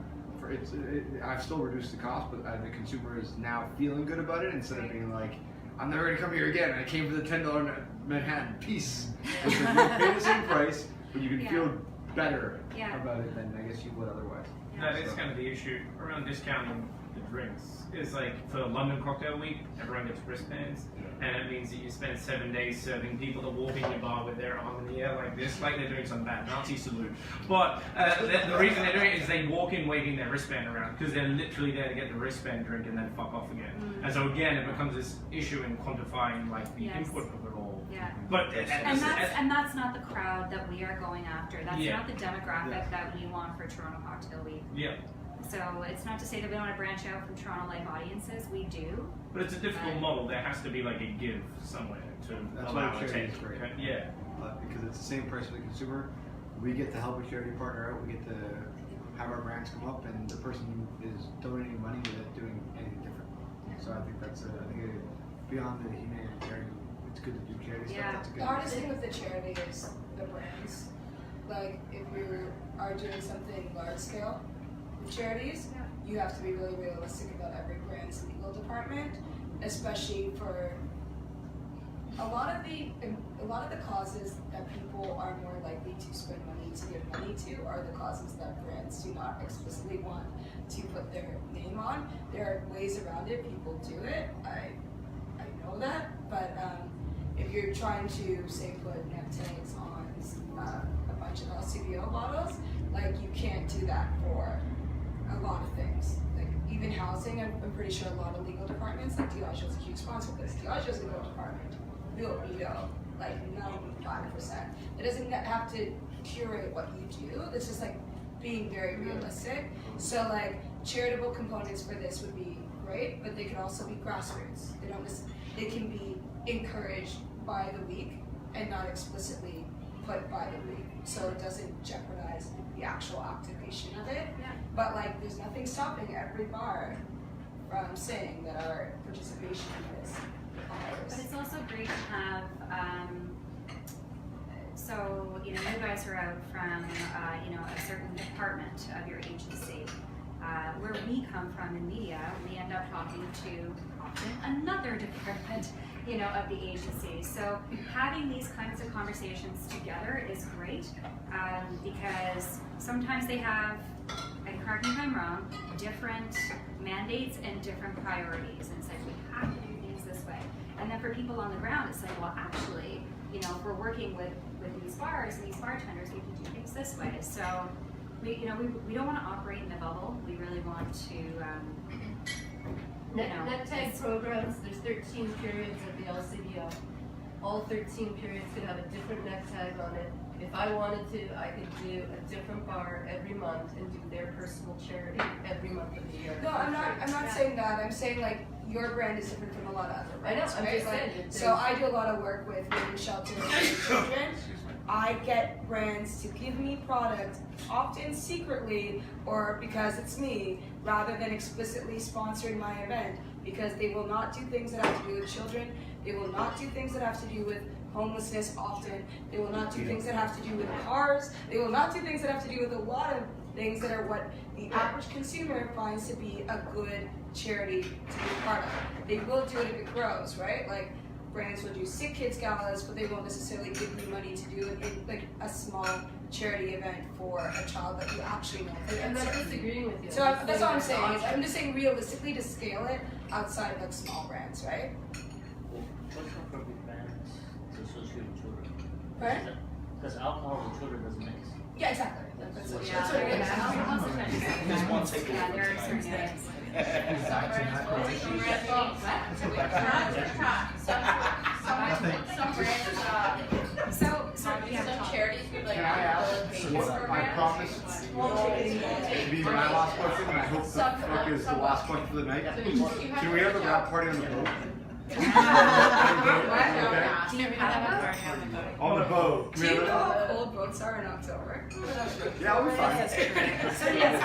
I've still reduced the cost, but the consumer is now feeling good about it instead of being like, I'm never going to come here again. I came for the $10 Manhattan. Peace. It's like you pay the same price, but you can feel better about it than I guess you would otherwise. That is kind of the issue around discounting the drinks. It's like for London Cocktail Week, everyone gets wristbands, and it means that you spend 7 days serving people to walk in your bar with their arm in the air like this, like they're doing some bad Nazi salute. But the reason they're doing it is they walk in waving their wristband around because they're literally there to get the wristband drink and then fuck off again. And so again, it becomes this issue in quantifying like the input of it all. Yeah. But and that's not the crowd that we are going after. That's Yeah. not the demographic that we want for Toronto Cocktail Week. Yeah. So it's not to say that we don't want to branch out from Toronto live audiences. We do. But it's a difficult model. There has to be like a give somewhere to That's why allow a charity take. is great. Yeah. Because it's the same price for the consumer. We get to help a charity partner out. We get to have our brands come up, and the person is donating money without doing anything different. So I think that's beyond the humanitarian. It's good to do charity stuff. That's a good. The hardest thing with the charity is the brands. Like if you are doing something large scale with charities, you have to be really realistic about every brand's legal department, especially for a lot of the causes that people are more likely to spend money to give money to are the causes that brands do not explicitly want to put their name on. There are ways around it. People do it. I know that, but if you're trying to say put neck tags on a bunch of LCBO bottles, like you can't do that for a lot of things. Like even housing, I'm pretty sure a lot of legal departments, like Diageo's a huge sponsor of this. Diageo's legal department will veto like 95%. It doesn't have to curate what you do. It's just like being very realistic. So like charitable components for this would be great, but they can also be grassroots. They can be encouraged by the week and not explicitly put by the week, so it doesn't jeopardize the actual activation of it. But like, there's nothing stopping every bar from saying that our participation in this requires. But it's also great to have. So you guys are out from a certain department of your agency. Where we come from in media, we end up talking to often another department, of the agency. So having these kinds of conversations together is great because sometimes they have, and correct me if I'm wrong, different mandates and different priorities. And it's like, we have to do things this way. And then for people on the ground, it's like, well, actually, if we're working with these bars and these bartenders, we can do things this way. So we don't want to operate in a bubble. We really want to, Net tag programs, there's 13 periods at the LCBO. All 13 periods could have a different net tag on it. If I wanted to, I could do a different bar every month and do their personal charity every month of the year. No, I'm not saying that. I'm saying like your brand is different from a lot of other brands. I know, I'm just saying. So I do a lot of work with women's shelters and children. I get brands to give me product, often secretly or because it's me, rather than explicitly sponsoring my event, because they will not do things that have to do with children. They will not do things that have to do with homelessness often. They will not do things that have to do with cars. They will not do things that have to do with a lot of things that are what the average consumer finds to be a good charity to be part of. They will do it if it grows, right? Like brands will do sick kids galas, but they won't necessarily give you money to do like a small charity event for a child that you actually know. I'm not disagreeing with you. So that's what I'm saying. Is I'm just saying realistically to scale it outside like small brands, right? What's appropriate brands to associate with children? Pardon? Because alcohol with children doesn't mix. Yeah, exactly. That's what it is. There's one take Yeah, there are certain areas. Some charities do like Can I ask, so I promise to be my last question, and I hope the book is the last question for the night. Can we have a wrap party on the boat? Do you have a On the boat. Do you know how cold boats are in October? Yeah, we'll be fine. So yes,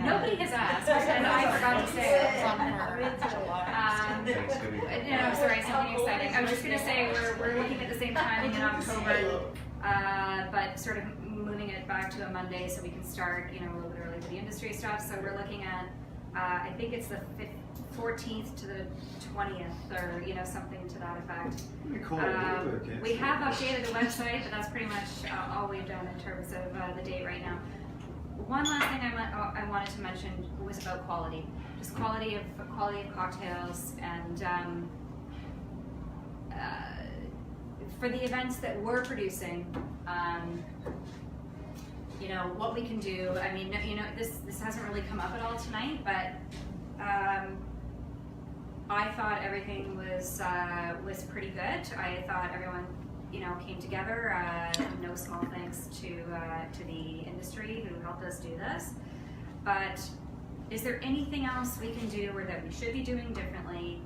nobody has asked, and I forgot to say it. No, sorry, something exciting. I was just going to say we're looking at the same timing in October, but sort of moving it back to a Monday so we can start, a little bit early with the industry stuff. So we're looking at, I think it's the 14th to the 20th, or something to that effect. Cool. We have updated the website, but that's pretty much all we've done in terms of the date right now. One last thing I wanted to mention was about quality, just quality of cocktails, and for the events that we're producing, what we can do. I mean, this hasn't really come up at all tonight, but I thought everything was pretty good. I thought everyone came together. No small thanks to the industry who helped us do this. But is there anything else we can do or that we should be doing differently?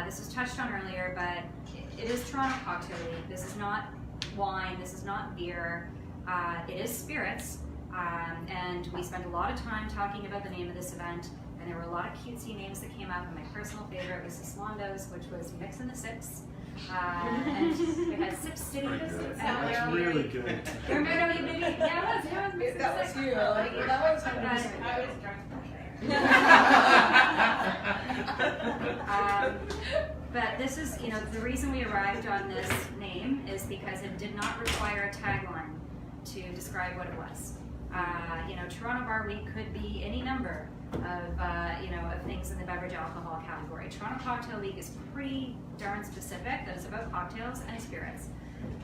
This was touched on earlier, but it is Toronto Cocktail Week. This is not wine. This is not beer. It is spirits. And we spent a lot of time talking about the name of this event. And there were a lot of cutesy names that came up, and my personal favorite was Sismondo's, which was Mix in the Sips. And we had Sip City. That's really good. Remember, you maybe, yeah, it was Mix in the Sips. That was you. That was 100%. I was drunk. But this is, the reason we arrived on this name is because it did not require a tagline to describe what it was. Toronto Bar Week could be any number of things in the beverage alcohol category. Toronto Cocktail Week is pretty darn specific, that it's about cocktails and spirits.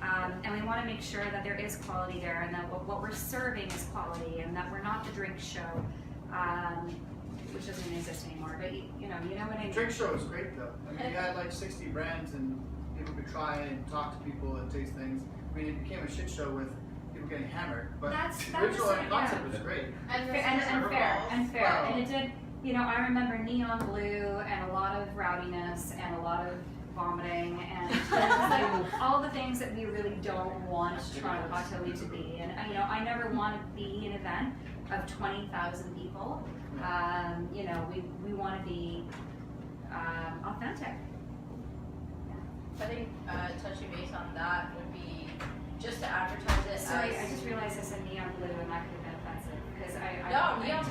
And we want to make sure that there is quality there, and that what we're serving is quality, and that we're not the drink show, which doesn't exist anymore. But you know what I mean. Drink show is great though. I mean, you had like 60 brands, and people could try and talk to people and taste things. I mean, it became a shit show with people getting hammered, but the original concept was great. And fair. Wow. And it did, I remember neon blue and a lot of rowdiness and a lot of vomiting and like all the things that we really don't want Toronto Cocktail Week to be. And I never want to be an event of 20,000 people. We want to be authentic. I think touching base on that would be just to advertise it. Sorry, I just realized I said neon blue and that could have been offensive because I neon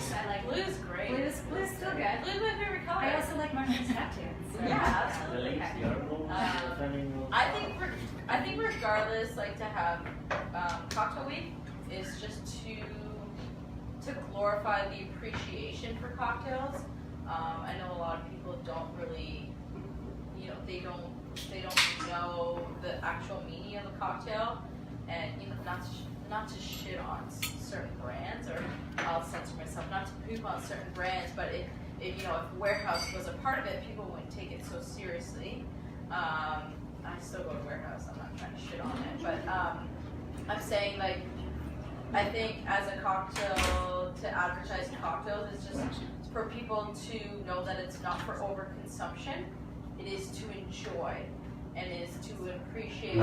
blue is great. Blue is still good. Blue's my favorite color. I also like marshmallow tattoos. So. Yeah, absolutely. I think regardless, like to have Cocktail Week is just to glorify the appreciation for cocktails. I know a lot of people don't really, they don't know the actual meaning of a cocktail, and not to shit on certain brands, or I'll censor myself, not to poop on certain brands, but if Warehouse was a part of it, people wouldn't take it so seriously. I still go to Warehouse. I'm not trying to shit on it, but I'm saying like I think as a cocktail to advertise cocktails is just for people to know that it's not for overconsumption. It is to enjoy, and is to appreciate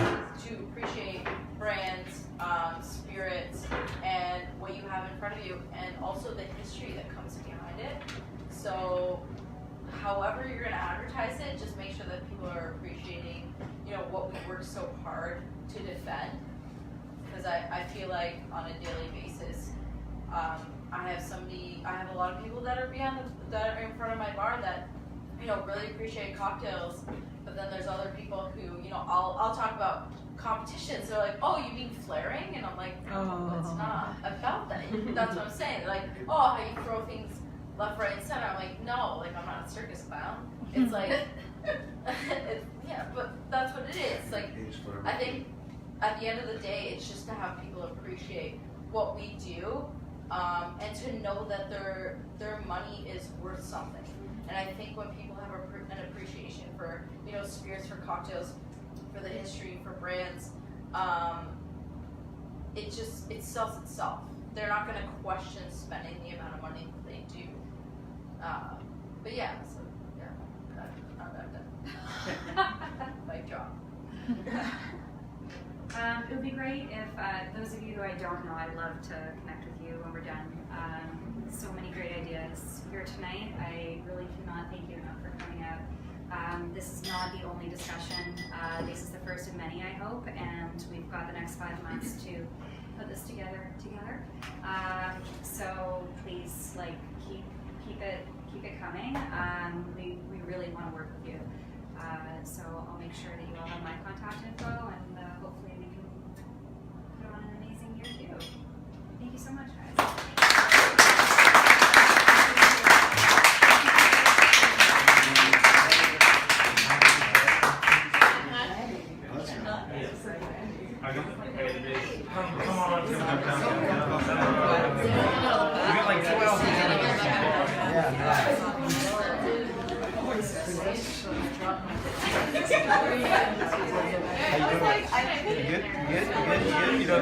brands, spirits, and what you have in front of you, and also the history that comes behind it. So, however you're going to advertise it, just make sure that people are appreciating, what we work so hard to defend. Because I feel like on a daily basis, I have a lot of people that are in front of my bar that really appreciate cocktails, but then there's other people who, you know, I'll talk about competitions. They're like, oh, you mean flaring? And I'm like, no, it's not about that. That's what I'm saying. They're like, oh, how you throw things left, right, and center. I'm like, no, like I'm not a circus clown. It's like, yeah, but that's what it is. Like, I think at the end of the day, it's just to have people appreciate what we do, and to know that their money is worth something. And I think when people have an appreciation for, you know, spirits, for cocktails, for the history, for brands, it sells itself. They're not going to question spending the amount of money that they do. But yeah, so yeah, not that done. Mic drop. It would be great if those of you who I don't know, I'd love to connect with you when we're done. So many great ideas here tonight. I really cannot thank you enough for coming out. This is not the only discussion. This is the first of many, I hope, and we've got the next 5 months to put this together. So please, like, keep it coming. We really want to work with you. So I'll make sure that you all have my contact info, and hopefully we can put on an amazing year too. Thank you so much, guys. Come on. We got like 12 You good? You don't